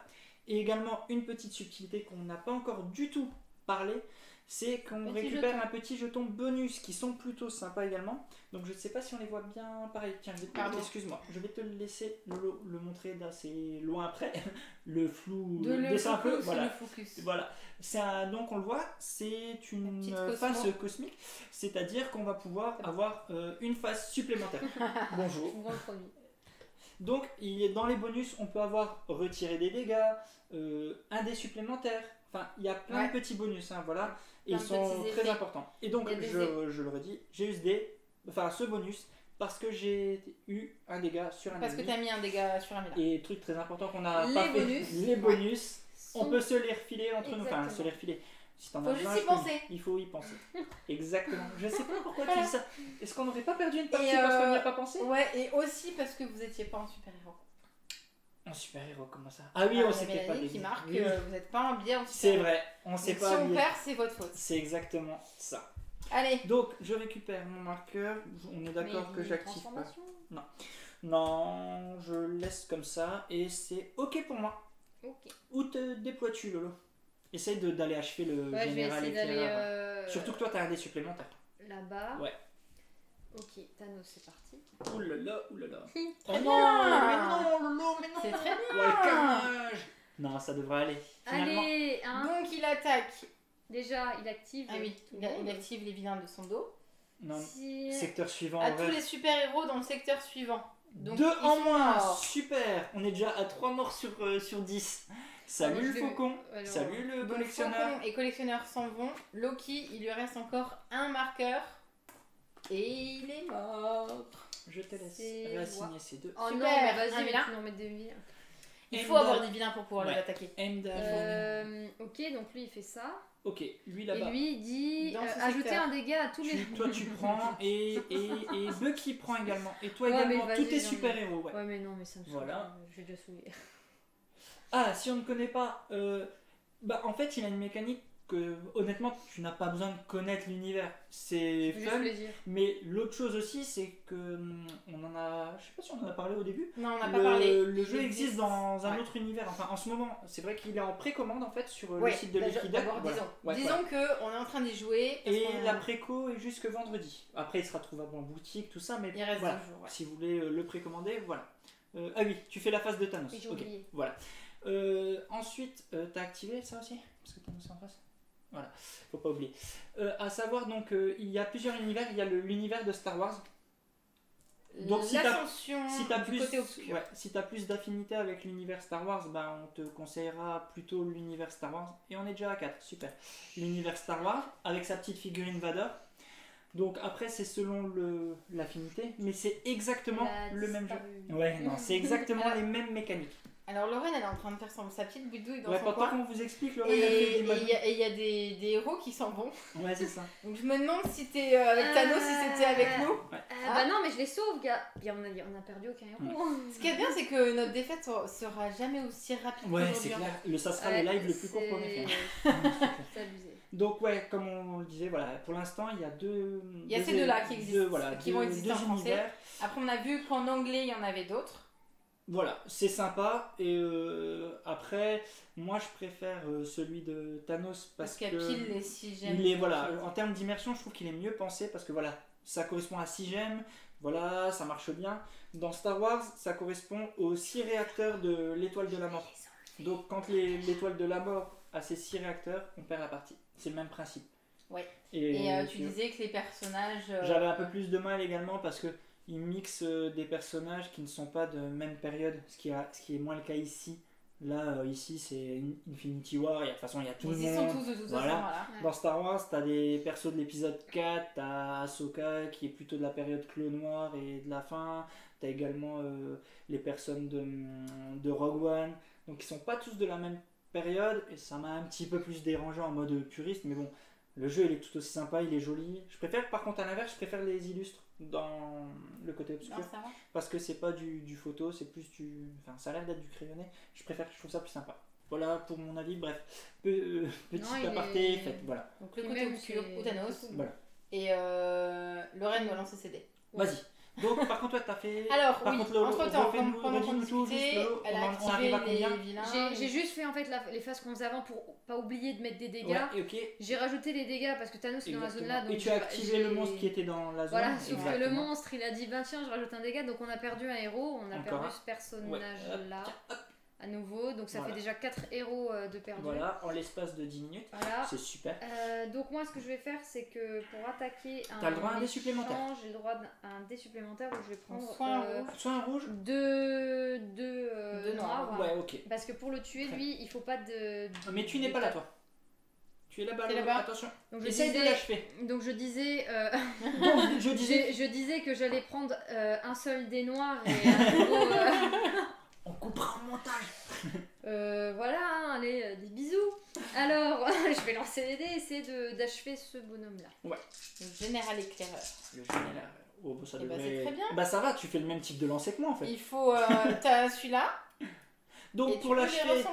et également une petite subtilité qu'on n'a pas encore du tout parlé, c'est qu'on Petit récupère jeton. un petit jeton bonus qui sont plutôt sympas également. Donc je ne sais pas si on les voit bien pareil. Tiens, je vais Pardon. excuse-moi, je vais te le laisser le montrer d'assez loin après. Le flou De le dessin un peu, focus, voilà. le focus. Voilà, donc on le voit, c'est une petite Cosmo. face cosmique, c'est-à-dire qu'on va pouvoir avoir une face supplémentaire. Bonjour. Bon produit. Donc, il est dans les bonus, on peut avoir retiré des dégâts, un dé supplémentaire. Enfin, il y a plein Ouais. de petits bonus, hein, voilà. Et Plein ils de sont petits très effets. importants. Et donc, Il y a des je le redis, j'ai eu ce bonus parce que j'ai eu un dégât sur un Parce que ennemi. t'as mis un dégât sur un vilain. Et truc très important qu'on a Les pas fait, bonus. les bonus, on Sont- peut se les refiler entre nous. Enfin, Exactement. se les refiler. Si t'en Faut as juste besoin, y je te le penser. dis. Il faut y penser. Exactement. Je sais pas pourquoi tu Voilà. dis ça. Est-ce qu'on n'aurait pas perdu une partie Et, parce qu'on n'y a pas pensé? Ouais, et aussi parce que vous étiez pas en super-héros. Un super-héros, comment ça? Ah oui, Ah, on il y s'est avait peut-être pas Yannick qui déguisé. marque Oui, que vous n'êtes pas en biais en c'est super-héros. vrai, on s'est Donc, pas si on habillé. perd, c'est votre faute. C'est exactement ça. Allez. Donc, je récupère mon marqueur. On est d'accord Mais que une j'active pas. transformation. Non, je laisse comme ça et c'est ok pour moi. Ok. Où te déploies-tu, Lolo? Essaye d'aller achever le Ouais, je vais général essayer d'aller éclaireur. Surtout que toi, t'as un dé supplémentaire. là-bas. Ouais. Ok, Thanos, c'est parti. Ouh là là, ouh là là. Très Oh bien. non, mais non, Lolo, mais non. C'est très bien. Ouais, carnage. Non, ça devrait aller. Finalement. Allez, hein. Donc il attaque. Déjà, il active. Ah oui, tout le il monde. active les vilains de son dos. Non, Si- secteur suivant. À en tous vert. les super-héros dans le secteur suivant. Donc, 2 ils en sont moins, morts. super. On est déjà à 3 morts sur 10. Salut Alors, le je vais- faucon, alors, salut le Donc collectionneur. Faucon et collectionneur s'en vont. Loki, il lui reste encore un marqueur. Et il est mort. Je te laisse C'est réassigner ces deux. Oh Super, non, mais un vas-y, vilain. mais tu nous remets des vilains. Il Heimdall. faut avoir des vilains pour pouvoir Ouais. les attaquer. Heimdall. Ok, donc lui il fait ça. Ok, lui Et là-bas. lui il dit Dans ce ajouter secteur. un dégât à tous les. Toi tu prends et Bucky prend également. Et toi Ouais, également, mais tous vas-y, tes j'en ai. super-héros. Ouais. Ouais, mais non, mais ça me saoule. Voilà. Je vais déjà saouler. Ah, si on ne connaît pas, bah en fait il a une mécanique que honnêtement tu n'as pas besoin de connaître l'univers. C'est Juste fun. plaisir. Mais l'autre chose aussi, c'est que on en a, je sais pas si on en a parlé au début. Non, on n'a pas parlé. Le Il jeu existe dans un Ouais. autre univers. Enfin, en ce moment, c'est vrai qu'il est en précommande en fait sur Ouais, le site de d'abord, Liquid Up. Voilà. disons. Ouais, Disons qu'on est en train d'y jouer. parce Et qu'on- la préco est jusque vendredi. Après, il sera trouvable en boutique, tout ça, mais Il reste voilà. 2 jours. Ouais. Si vous voulez le précommander, voilà. Ah oui, tu fais la phase de Thanos. Oui, j'ai Ok, oublié. voilà. Ensuite, t'as activé ça aussi? Parce que Thanos est en face. Voilà, faut pas oublier. À savoir, donc, il y a plusieurs univers. Il y a l'univers de Star Wars. Donc, si t'as L'ascension Si tu as du plus, côté obscur. ouais, si t'as plus d'affinité avec l'univers Star Wars, ben on te conseillera plutôt l'univers Star Wars. Et on est déjà à 4, super. L'univers Star Wars avec sa petite figurine Vader. Donc après c'est selon l'affinité, mais c'est exactement Il a le même jeu. disparu. Ouais, non, c'est exactement Alors- les mêmes mécaniques. Alors Lorraine, elle est en train de faire sa petite boudouille dans Ouais, son pendant coin. qu'on vous explique, le Et il y a des héros qui s'en vont. Ouais, c'est ça. Donc je me demande si t'es avec Thanos, si c'était avec nous. Bah non, mais je les sauve, gars. Bien, on a perdu aucun héros. Ce qui est bien, c'est que notre défaite sera jamais aussi rapide Ouais, qu'aujourd'hui. c'est clair. Ça sera le live le plus court qu'on ait fait. C'est abusé. Donc ouais, comme on le disait, voilà, pour l'instant il y a deux. Il y a ces deux-là qui existent, qui vont exister en français. Univers. Après, on a vu qu'en anglais, il y en avait d'autres. Voilà, c'est sympa. Et après, moi je préfère celui de Thanos parce qu'elle que pile les 6 gemmes. il est voilà, en termes d'immersion, je trouve qu'il est mieux pensé parce que voilà, ça correspond à 6 gemmes. Voilà, ça marche bien. Dans Star Wars, ça correspond aux 6 réacteurs de l'étoile de la mort. Donc quand l'étoile de la mort a ses 6 réacteurs, on perd la partie. C'est le même principe. Ouais. Et tu disais que les personnages. J'avais un peu plus de mal également parce que ils mixent des personnages qui ne sont pas de même période, ce qui est moins le cas ici. Là, ici, c'est Infinity War, de toute façon, il y a tout le monde. Ils sont tous de toute façon, voilà. Dans Star Wars, t'as des persos de l'épisode 4, t'as Ahsoka qui est plutôt de la période Clone Noir et de la fin, t'as également les personnes de Rogue One, donc ils sont pas tous de la même période, et ça m'a un petit peu plus dérangé en mode puriste, mais bon, le jeu il est tout aussi sympa, il est joli. Je préfère, par contre, à l'inverse, je préfère les illustres dans le côté obscur, parce que c'est pas du photo, c'est plus du. Enfin, ça a l'air d'être du crayonné, je trouve ça plus sympa. Voilà pour mon avis, bref. Petit aparté, fait, voilà. Donc le côté obscur, ou Thanos. Voilà. Et Lorraine doit lancer ses dés. Vas-y. Donc, par contre, toi, t'as fait. Alors, par oui, contre, entre-temps, pendant qu'on discutait, elle a activé les vilains. J'ai juste fait en fait les phases qu'on faisait avant pour pas oublier de mettre des dégâts. Ouais, okay. J'ai rajouté les dégâts parce que Thanos est dans la zone là. Donc et tu as activé le monstre qui était dans la zone. Voilà, sauf que le monstre il a dit bah tiens, je rajoute un dégât, donc on a perdu un héros, on a perdu ce personnage là. À nouveau, donc ça fait déjà 4 héros de perdus. Voilà, en l'espace de 10 minutes. Voilà. C'est super. Donc moi ce que je vais faire c'est que pour attaquer t'as le droit à un dé supplémentaire. J'ai le droit à un dé supplémentaire où je vais prendre soit un rouge, deux noirs. Ouais, ok. Parce que pour le tuer lui il faut pas de mais tu n'es pas là toi. Tu es là-bas, attention. Donc essaye de l'achever. Donc je disais je disais que j'allais prendre un seul dé noir et un nouveau on coupera en montage. Voilà, hein, allez, des bisous. Alors, je vais lancer les dés et essayer d'achever ce bonhomme-là. Ouais. Le général éclaireur. Le général. Oh, bah, ça devrait... c'est très bien. Bah ça va, tu fais le même type de lancer que moi en fait. Il faut... t'as celui-là. Donc pour l'achever,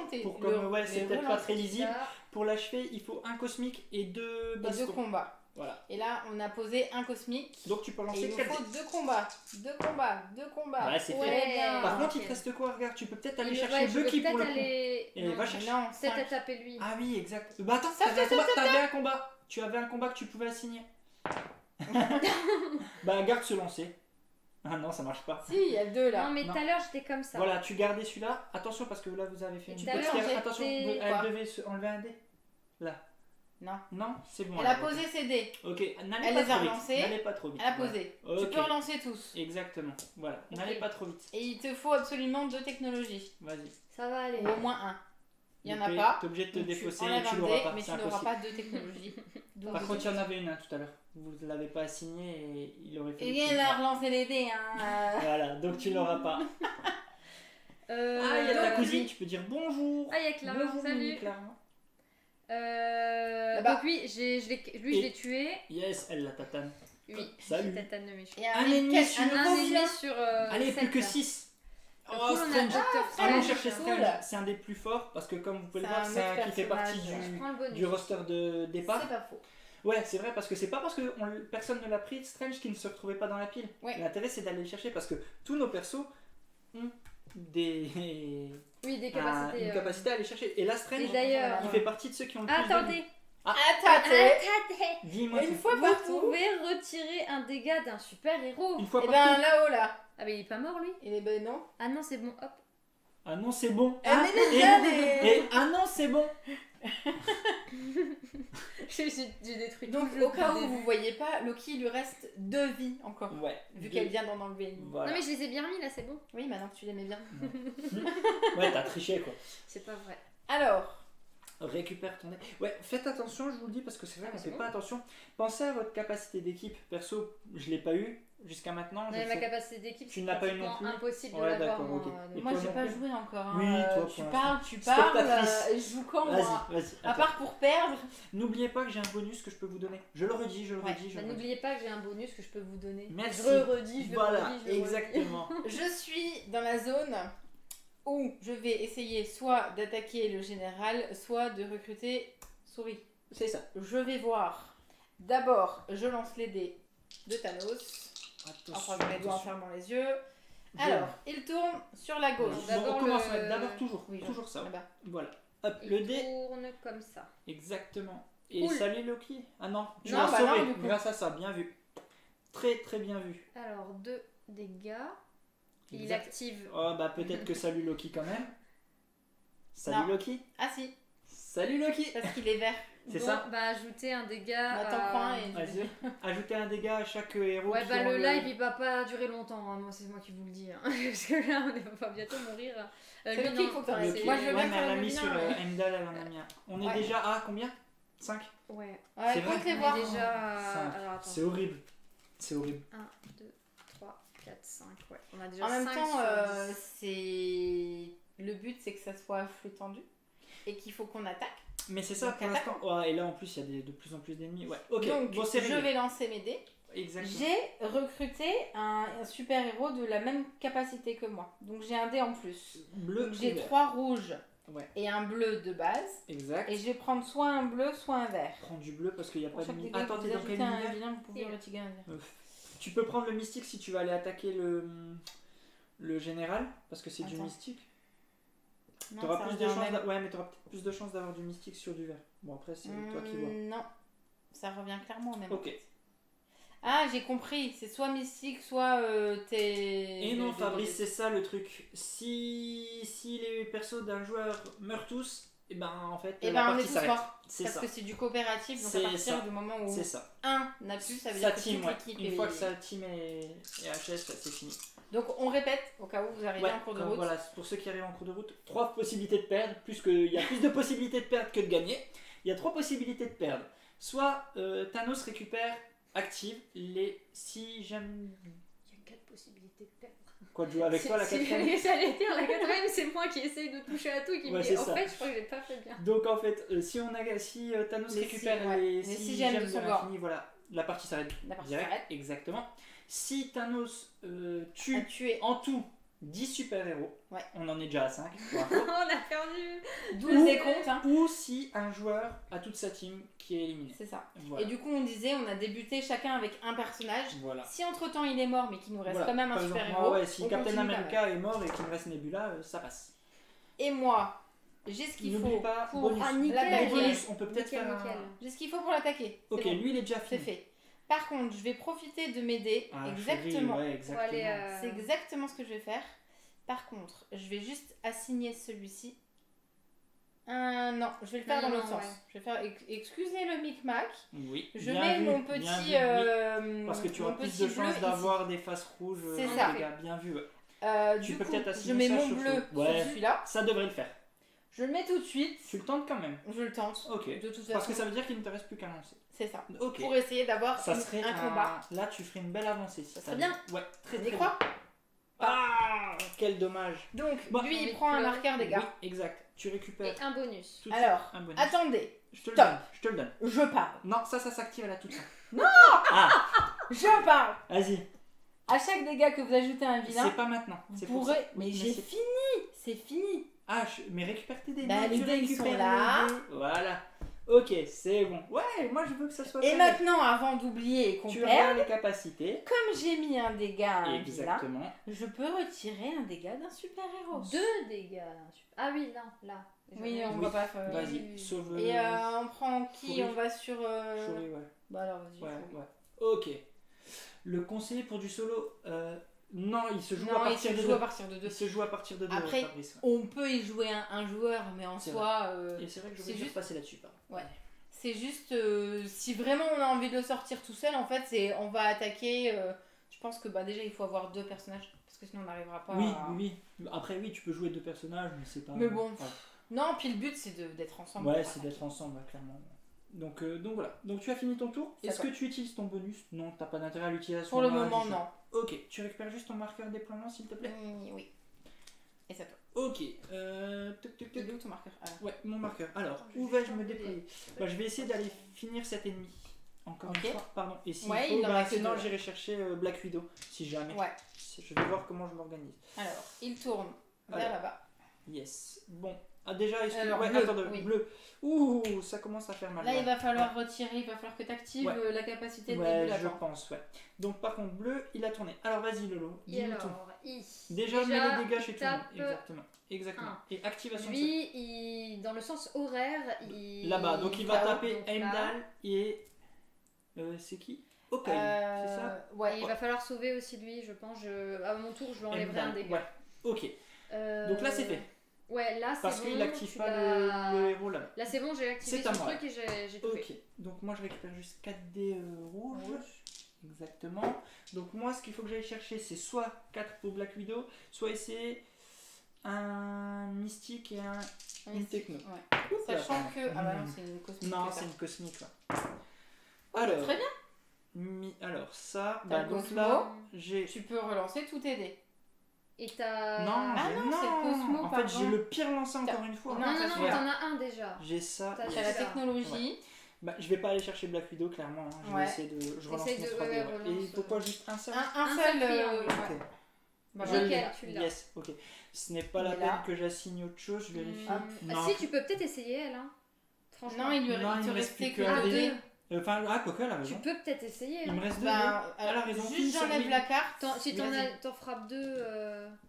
c'est peut-être pas très lisible. Ça. Pour l'achever, il faut un cosmique et 2 bastons. Et 2 combats. Voilà. Et là, on a posé un cosmique. Donc tu peux lancer 4 dés. Il nous faut 2 combats. 2 combats. 2 combats. Ouais, c'est fait. Par contre, il te reste quoi? Regarde, tu peux peut-être aller chercher Bucky pour le coup. Et va chercher. Non, peut-être à taper lui. Ah oui, exact. Bah attends, t'avais un combat. Tu avais un combat que tu pouvais assigner. Bah garde ce lancer. Ah non, ça marche pas. Si, il y a 2 là. Non, mais tout à l'heure j'étais comme ça. Voilà, tu gardais celui-là. Attention parce que là vous avez fait une petite. Attention, elle devait enlever un dé. Là. Non. Non, c'est bon. Elle a posé ses dés. Ok, elle les a relancés. N'allez pas trop vite. Elle a posé. Voilà. Tu peux relancer tous. Exactement. Voilà, n'allez pas trop vite. Et il te faut absolument 2 technologies. Vas-y. Ça va aller. Ou au moins 1. Il n'y en a pas. T'es obligé de te défausser et tu l'auras pas. Mais tu n'auras pas 2 technologies. Par contre, il y en avait une tout à l'heure. Vous ne l'avez pas assigné et il aurait fait. Et il a relancé les dés. Voilà, donc tu l'auras pas. Il y a ta cousine, tu peux dire bonjour. Ah, il y a Clara. Bonjour, salut. Clara. Donc oui, je l'ai tué. Yes, elle la tatane. Oui, salut. j'ai tatane le méchant. Un ennemi sur. Allez, plus que 6. Oh, Strange. Allons chercher Strange. C'est un des plus forts parce que comme vous pouvez le voir, c'est un qui fait partie du roster de départ. C'est pas faux. Ouais, c'est vrai parce que c'est pas parce que personne ne l'a pris Strange qui ne se retrouvait pas dans la pile. Ouais. L'intérêt c'est d'aller le chercher parce que tous nos persos ont des capacités. Une capacité à aller chercher. Et là Strange, d'ailleurs, il fait partie de ceux qui ont le plus Attendez. Attendez. Dis-moi une fois vous partout. pouvez retirer un dégât d'un super héros. Une fois et partout. ben là-haut là. Ah mais il est pas mort lui. Et ben non. Ah non c'est bon, hop. Ah non c'est bon. Et ah non c'est bon. J'ai détruit. Donc au cas où vous voyez pas, Loki lui reste 2 vies encore. Ouais. Vu qu'elle vient d'en enlever une. Voilà. Non mais je les ai bien remis là, c'est bon. Oui, maintenant que tu l'aimais bien. Ouais, t'as triché quoi. C'est pas vrai. Alors. Récupère ton dé. Ouais, faites attention, je vous le dis parce que c'est vrai qu'on fait pas attention. Pensez à votre capacité d'équipe. Perso, je l'ai pas eu. jusqu'à maintenant. Ma capacité d'équipe, tu n'as pas eu non plus. Impossible de l'avoir. Moi, j'ai pas joué encore. Hein. Oui, toi, tu parles. Je joue quand moi Vas-y. À part pour perdre. N'oubliez pas que j'ai un bonus que je peux vous donner. Je le redis. N'oubliez pas que j'ai un bonus que je peux vous donner. Merci. Je le redis. Voilà, exactement. Je suis dans la zone où je vais essayer soit d'attaquer le général, soit de recruter Souris. C'est ça. Je vais voir. D'abord, je lance les dés de Thanos. Enfin, je les doigts en fermant les yeux. Alors, il tourne sur la gauche. On commence d'abord toujours ça. Là-bas. Voilà. Hop, le dé. Tourne comme ça. Exactement. Et Cool. salut Loki. Ah non, tu Non, l'as sauvé non, du coup. grâce à ça. Bien vu. Très très bien vu. Alors, 2 dégâts. Il Exact. active. Oh bah peut-être que salut Loki quand même. Salut Non. Loki. Ah si, Salut Loki. parce qu'il est vert. C'est Bon, ça. Bah, ajouter un dégât. T'en prends un et Vas-y. Ajoutez un dégât à chaque héros. Ouais, qui bah ont le live il va pas durer longtemps, hein. Moi c'est moi qui vous le dis. Hein. Parce que là on va bientôt mourir. C'est lui, Loki qu'il non. faut que t'arrêtes. Loki. Moi, je veux bien mais faire elle a le mis vilain, sur mais- Heimdall, elle en a mis un. On est Ouais. déjà à combien 5. Ouais. Ouais, C'est vrai. comptez On voir. est déjà. Cinq. Alors attends. C'est horrible. C'est horrible. 1, 2, 3, 4, 5. Ouais. On a déjà En même 5 temps, sur 10. c'est le but, c'est que ça soit flux tendu et qu'il faut qu'on attaque. Mais c'est ça Donc, pour l'instant. Ouais, et là en plus il y a de plus en plus d'ennemis. Ouais. Ok. Donc, bon, c'est je réglé. vais lancer mes dés. Exactement. J'ai recruté un super héros de la même capacité que moi. Donc j'ai un dé en plus. Bleu. Donc j'ai ou vert. 3 rouges Ouais. et un bleu de base. Exact. Et je vais prendre soit un bleu, soit un vert. Prends du bleu parce qu'il n'y a Pour pas de chaque mystique. dégât que Attends, vous t'es dans quel ajoutez à un univers vilain, vous pouvez Et retirer un vert. Tu peux prendre le mystique si tu vas aller attaquer le général parce que c'est du Attends. mystique. Non, T'auras ça plus de revient au chances même. ouais, mais t'auras peut-être plus de chances d'avoir du mystique sur du vert. Bon après c'est toi qui vois. Non, ça revient clairement au même. Ok. Ah, j'ai compris. C'est soit mystique, soit t'es. Et non Fabrice, c'est ça le truc. Si les persos d'un joueur meurent tous, et ben en fait Et la ben on est partie tous s'arrête. morts. C'est Parce ça. que c'est du coopératif, donc C'est à partir ça. du moment où C'est ça. un n'a plus, ça veut Sa dire que team, toute ouais. l'équipe Une est- fois que sa team est HS, c'est fini. Donc on répète au cas où vous arrivez Ouais, en cours de comme route. voilà, pour ceux qui arrivent en cours de route, 3 possibilités de perdre, il y a plus de possibilités de perdre que de gagner. Il y a 3 possibilités de perdre. Soit Thanos récupère, active les. Si j'aime. Il y a 4 possibilités de perdre. Quoi, de jouer avec toi la quatrième. J'allais dire la quatrième, c'est moi qui essaye de toucher à tout et qui me Ouais, dit c'est en ça. fait je crois que j'ai pas fait bien. Donc en fait, si Thanos Les récupère six, ouais. les Les 6 six gemmes gemmes de de son l'infini, voilà, la partie s'arrête. La partie direct. s'arrête. Exactement. Si Thanos À tue tuer en tout 10 super-héros, Ouais. on en est déjà à 5. On a perdu. 12 décomptes, hein. Ou si un joueur a toute sa team qui est éliminée. C'est ça. Voilà. Et du coup, on disait, on a débuté chacun avec un personnage. Voilà. Si entre temps il est mort, mais qu'il nous reste Voilà. quand même un Par exemple, super moi, héros, ouais, si on Captain continue America est mort et qu'il me reste Nebula, ça passe. Et moi, j'ai ce qu'il N'oublie faut pas, pour bonus. Ah, nickel. l'attaquer. Bonus, on peut peut-être Nickel, faire nickel. J'ai ce qu'il faut pour l'attaquer. Ok, C'est bon. lui il est déjà C'est fini. fait. Par contre, je vais profiter de m'aider. Ah, Exactement. chérie, ouais, exactement. Faut aller, C'est exactement ce que je vais faire. Par contre, je vais juste assigner celui-ci. Non, je vais le faire Non, dans non, l'autre sens. ouais. Je vais faire. Excusez le micmac. Oui. Je bien mets vu, mon bien petit. vu, oui. Parce que tu auras mon plus petit de bleu chances ici. d'avoir des faces rouges. C'est en ça. dégâts. Bien vu. Ouais. Tu Du peux coup, peut-être je assigner mets ça mon sur bleu ce- Ouais. sur celui-là. Ça devrait le faire. Je le mets tout de suite. Tu le tentes quand même. Je le tente. Ok. De toute façon. Parce que ça veut dire qu'il ne te reste plus qu'à lancer. C'est ça. Ok. Pour essayer d'avoir Ça serait un combat. Là, tu ferais une belle avancée. Si Ça ça serait te bien. dit. Ouais, très On très y croit. Ah, quel dommage. Donc, Bon, lui, j'ai il envie prend de un pleurer. marqueur dégâts. Oui, exact. Tu récupères Et un bonus. tout de suite Alors, un bonus. attendez. Je te le stop. donne. Je te le donne. Je parle. Non, ça s'active à la toute fin. Je parle. Vas-y. À chaque dégât que vous ajoutez à un vilain, C'est pas maintenant. vous C'est pour pourrez. ça. Mais Oui, j'ai c'est- fini. C'est fini. Ah, mais récupère tes dés. Bah, Non, les tu dés, ils récupères sont les là. dés. Voilà. Ok, c'est bon. Ouais, moi je veux que ça soit Et carré. maintenant, avant d'oublier et qu'on Tu perde, regardes les capacités. comme j'ai mis un dégât à un vilain, Exactement. je peux retirer un dégât d'un super héros. 2 dégâts. Ah oui, non, là. Oui, on Oui. va pas faire. Vas-y, sauve. Et on prend qui? Souris. On va sur. Chouris, ouais. Bah alors, vas-y. Ouais, faut- ouais. Ok. Le conseiller pour du solo. Non, il se joue Non, à il partir se de joue deux. à partir de 2. Il se joue à partir de 2, Après, Fabrice. On peut y jouer un joueur, mais en C'est soi, Et c'est vrai que je c'est vais juste- juste passer là-dessus. pardon. c'est juste si vraiment on a envie de le sortir tout seul, en fait, c'est on va attaquer. Je pense que bah déjà il faut avoir 2 personnages parce que sinon on n'arrivera pas. Oui, à... oui, oui. Après, oui, tu peux jouer 2 personnages, mais c'est pas. Mais bon, Ouais, Non, puis le but c'est d'être ensemble. ouais pour c'est attaquer. d'être ensemble, ouais, clairement. Donc voilà. Donc tu as fini ton tour. Est-ce que tu utilises ton bonus? Non, t'as pas d'intérêt à l'utilisation. Pour le moment, non. Ok, tu récupères juste ton marqueur déploiement s'il te plaît. Oui. Et c'est à toi. Ok. Il est où ton marqueur? Ouais, mon marqueur. Alors, où vais-je me déployer? Je vais essayer d'aller finir cet ennemi. Encore une fois, pardon. Et s'il faut, sinon j'irai chercher Black Widow, si jamais. Ouais. Je vais voir comment je m'organise. Alors, il tourne vers là-bas. Yes. Bon. Ah déjà, bleu. Bleu. Ouh, ça commence à faire mal. Là, il va falloir retirer, il va falloir que tu actives la capacité de début. Je pense, Donc par contre, bleu, il a tourné. Alors vas-y Lolo, dis-nous tout. Déjà, mets les dégâts chez tout le monde. Exactement. Et activation. Lui, dans le sens horaire, là-bas, donc il va taper Heimdall et... c'est qui? Ok, c'est ça? Ouais, il va falloir sauver aussi lui, je pense. À mon tour, je lui enlèverai un dégât. Ouais, ok. Donc là, c'est fait. Ouais, là c'est parce bon. qu'il n'active pas le héros là. Là c'est bon, j'ai activé son truc et j'ai tout fait. Ok, donc moi je récupère juste 4 dés rouges. Exactement. Donc moi ce qu'il faut que j'aille chercher c'est soit 4 pour Black Widow, soit essayer un mystique et une techno. Ouais. Sachant que. Ah bah non, c'est une cosmique. Non, c'est une cosmique. Alors, très bien. Alors ça, donc là, tu peux relancer tous tes dés. Et t'as... Non, c'est Cosmo, en fait j'ai le pire lancé encore une fois. Non, t'en as un déjà. J'ai ça. T'as la technologie. Ouais. Je vais pas aller chercher Black Widow clairement. Je vais essayer de... Je relance mon 3D. Et pourquoi juste un seul? Un seul. Nickel, tu l'as. Yes, ok. Ce n'est pas la peine que j'assigne autre chose, je vérifie. Si, tu peux peut-être essayer elle. Franchement. Non, il te restait que 2 dés. Enfin, Coca, elle a raison. Tu peux peut-être essayer. Il me reste 2 dés. Elle a raison. Juste j'enlève la carte. Si t'en frappes 2.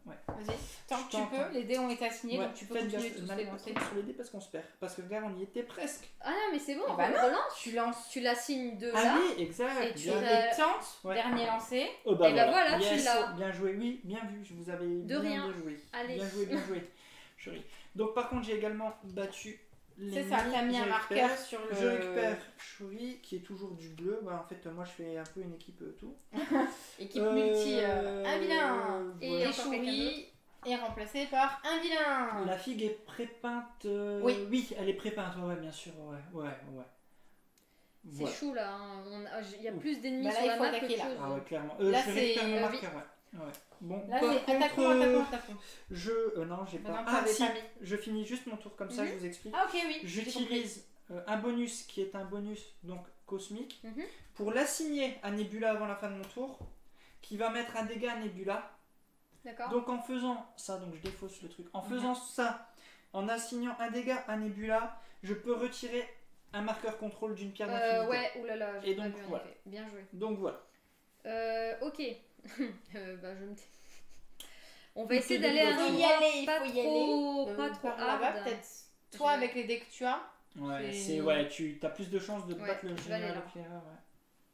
Ouais. Vas-y. Tant que tu peux, les dés ont été assignés, donc tu peux continuer tous les lancer. Sur les dés parce qu'on se perd. Parce que regarde, on y était presque. Ah non, mais c'est bon, on relance. Tu l'assignes 2 là. Ah oui, exact. Et tu les tentes. Dernier lancé. Et bah voilà, tu l'as. Bien joué, oui, bien vu. Je vous avais bien joué. Allez. Bien joué. Chérie. Donc par contre, j'ai également battu. C'est ça, t'as mis un marqueur sur le... Je récupère Shuri qui est toujours du bleu. En fait, moi je fais un peu une équipe tout. Équipe multi, un vilain. Et Shuri est remplacé par un vilain. La figue est prépeinte. Oui, elle est prépeinte, ouais, bien sûr. Ouais. C'est chou là, il y a plus d'ennemis sur la map que de choses. Ah ouais, clairement. Je vais récupérer mon marqueur, ouais. Bon, là c'est attaquons. non, j'ai pas. Je finis juste mon tour comme ça, je vous explique. Ah ok, oui. J'utilise un bonus qui est un bonus donc cosmique pour l'assigner à Nebula avant la fin de mon tour, qui va mettre un dégât à Nebula. D'accord. Donc en faisant ça, donc je défausse le truc. En faisant ça, en assignant un dégât à Nebula, je peux retirer un marqueur contrôle d'une pierre d'infinité. Ouais, oulala, j'ai pas vu en effet. Bien joué. Donc voilà. Ok. Je me on va essayer d'aller à un endroit pas trop hard. Peut-être toi avec les dés que tu as. Ouais, tu as plus de chances de battre le général éclaireur.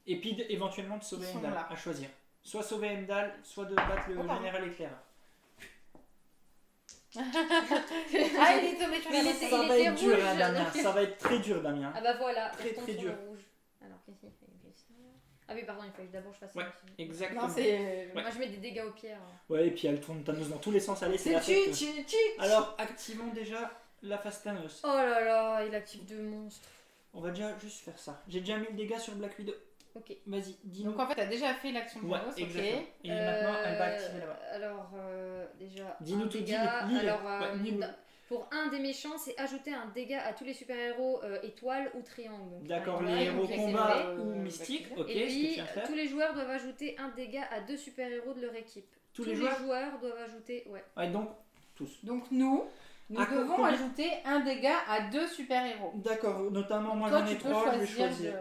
Et puis éventuellement de sauver Heimdall à choisir. Soit sauver Heimdall, soit de battre le général éclaireur. Il est tombé sur la ça va être dur, Damien. Ça va être très dur, Damien. Ah bah voilà, très dur. Alors qu'est-ce qu'il fait? Ah oui, pardon, il fallait que d'abord je fasse ça. Exactement. Moi je mets des dégâts aux pierres. Ouais, et puis elle tourne Thanos dans tous les sens. Allez, c'est la fête. Alors, activons déjà la phase Thanos. Oh là là, il active 2 monstres. On va déjà juste faire ça. J'ai déjà mis le dégât sur Black Widow. Ok. Vas-y, dis-nous. Donc en fait, t'as déjà fait l'action de Thanos, ok. Et maintenant, elle va activer là-bas. Alors, déjà. Dis-nous tout, pour un des méchants, c'est ajouter un dégât à tous les super-héros étoiles ou triangles. D'accord, les héros combat ou mystiques. Ok, et puis, tous les joueurs doivent ajouter un dégât à 2 super-héros de leur équipe. Tous les joueurs doivent ajouter. Ouais, donc tous. Donc nous devons ajouter un dégât à 2 super-héros. D'accord, notamment moi j'en ai 3, je vais choisir.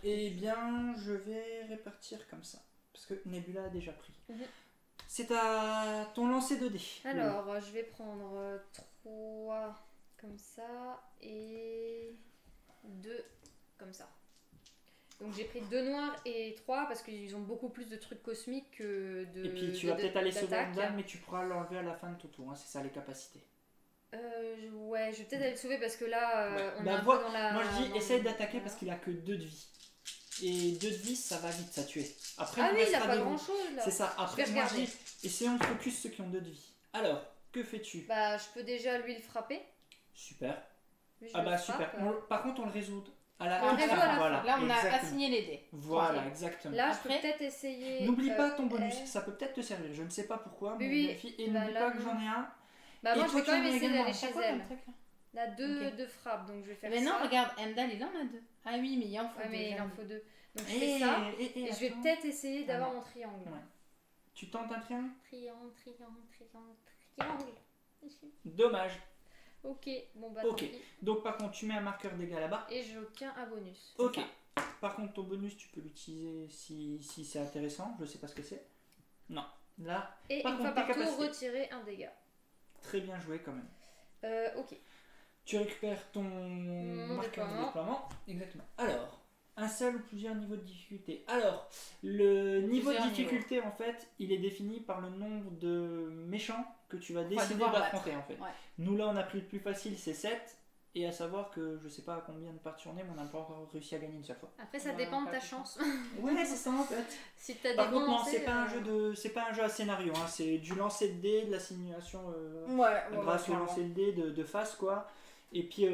Eh bien, je vais répartir comme ça. Parce que Nebula a déjà pris. C'est à ton lancer de dés. Alors, je vais prendre 3 comme ça et 2 comme ça. Donc j'ai pris 2 noirs et 3 parce qu'ils ont beaucoup plus de trucs cosmiques que de. Et puis tu vas peut-être aller sauver Heimdall, mais tu pourras l'enlever à la fin de ton tour. C'est ça les capacités. Ouais, je vais peut-être aller le sauver parce que là, on est un peu dans la. Moi je dis, essaye d'attaquer parce qu'il a que 2 de vie. Et 2 de vie, ça va vite, ça tuer. Après, il a pas grand chose là. C'est ça. Après, moi je dis, essayons de focus ceux qui ont 2 de vie. Alors, que fais-tu? Je peux déjà lui le frapper. Super. Super. Par contre, on le résout. On résout à la voilà, Là, on a exactement. assigné les dés. Voilà, Tranquille. exactement. Là, je peux Après, peut-être essayer. N'oublie pas ton bonus, elle. ça peut peut-être te servir. Je ne sais pas pourquoi, Oui, mais oui. vérifie. Et Bah, n'oublie là, pas que non. j'en ai un. Bah, Et moi, je toi, vais tu quand en même as essayer également. d'aller C'est chez quoi elle. comme truc là? Là, deux Ok. de frappe, donc je vais faire Mais ça. non, regarde, Emdal, il en a 2. Ah oui, mais il en faut Ouais, 2. mais il en faut 2. Donc, je fais ça. Et je vais attends. peut-être essayer d'avoir non. mon triangle. Ouais. Tu tentes un triangle? Triangle. Dommage. Ok, bon bah Ok. tant pis. Donc par contre, tu mets un marqueur dégâts là-bas. Et j'obtiens un bonus. Ok. Par contre, ton bonus, tu peux l'utiliser si c'est intéressant. Je sais pas ce que c'est. Non. Là, Et Par une contre, fois par tes tour, capacités. retirer un dégât. très bien joué quand même. Ok. Tu récupères ton marqueur de déploiement. déploiement. Exactement. Alors, un seul ou plusieurs niveaux de difficulté. Alors, le niveau de Plusieurs difficulté, en fait, il est défini par le nombre de méchants que tu vas va décider devoir d'affronter, en fait. Ouais. Nous, là, on a pris le plus facile, c'est 7. Et à savoir que je sais pas à combien de parties on est, mais on n'a pas encore réussi à gagner une seule fois. Après, ça Ouais, dépend de pas ta plus. chance. Ouais, c'est ça en fait. Si t'as des Par contre, bons non, lancers, c'est pas un jeu à scénario, hein. C'est du lancer de dés, de la simulation Ouais, grâce au lancer de dés de face, quoi. Et puis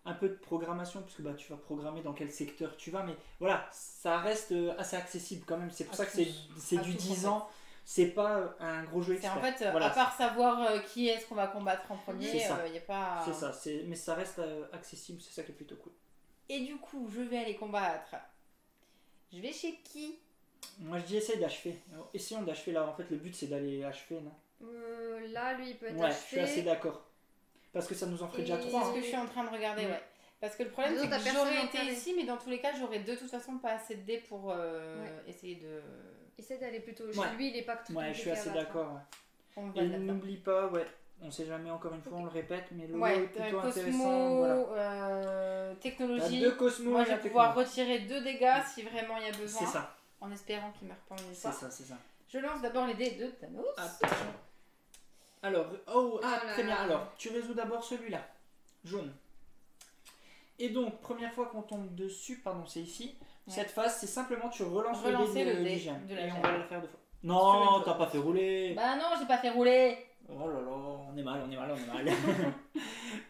un peu de programmation, parce que bah, tu vas programmer dans quel secteur tu vas, mais voilà, ça reste assez accessible quand même. C'est pour À ça que tous. c'est À du tous, 10 en ans, c'est pas un gros jeu C'est expert. en fait, Voilà, à part savoir qui est-ce qu'on va combattre en premier, C'est ça. il n'y a pas. c'est ça, mais ça reste accessible, c'est ça qui est plutôt cool. Et du coup, je vais aller combattre. Je vais chez qui? Moi je dis essaye d'achever. Essayons d'achever là, en fait le but c'est d'aller achever, non? là, lui, il peut être Ouais, je suis achevé. assez d'accord. Parce que ça nous en ferait déjà Et- 3. C'est ce que je suis en train de regarder, Mm. ouais. Parce que le problème, Deux c'est autres, que t'as j'aurais personne été entamé. ici, mais dans tous les cas, j'aurais de toute façon pas assez de dés pour essayer de. Essaie d'aller plutôt chez Ouais. lui, il est pas très Ouais, je suis compliqué à assez battre. d'accord. Ouais. On va Et le mettre là. n'oublie pas, ouais, on sait jamais encore une fois, on le répète, mais le lot est Ouais, plutôt Cosmo, intéressant. Voilà. T'as technologie. 2 cosmos Moi, et je la vais pouvoir techno. retirer 2 dégâts si vraiment il y a besoin. C'est ça, En espérant qu'il meurt pas en une c'est fois. ça, c'est ça. Je lance d'abord les dés de Thanos. Attention. Alors, Voilà. très bien. Alors, tu résous d'abord celui-là, jaune. Et donc, première fois qu'on tombe dessus, pardon, c'est ici. Ouais. Cette phase, c'est simplement tu relances Relancer le le dé dé du gemme. de la Et on gemme. va le faire 2 fois. Sur Non, une t'as fois. pas fait rouler. Bah non, j'ai pas fait rouler. Oh là là, on est mal.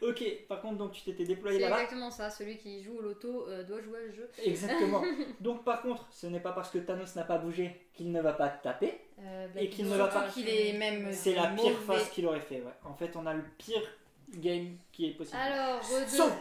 Ok, par contre, donc tu t'étais déployé C'est là-bas. exactement ça, celui qui joue au loto doit jouer à ce jeu. Exactement. Donc par contre, ce n'est pas parce que Thanos n'a pas bougé qu'il ne va pas te taper. Et qu'il ne va pas- Qu'il est même- C'est la pire mauvais. phase qu'il aurait fait. Ouais. En fait, on a le pire game qui est possible. Alors, Sauve, sauve,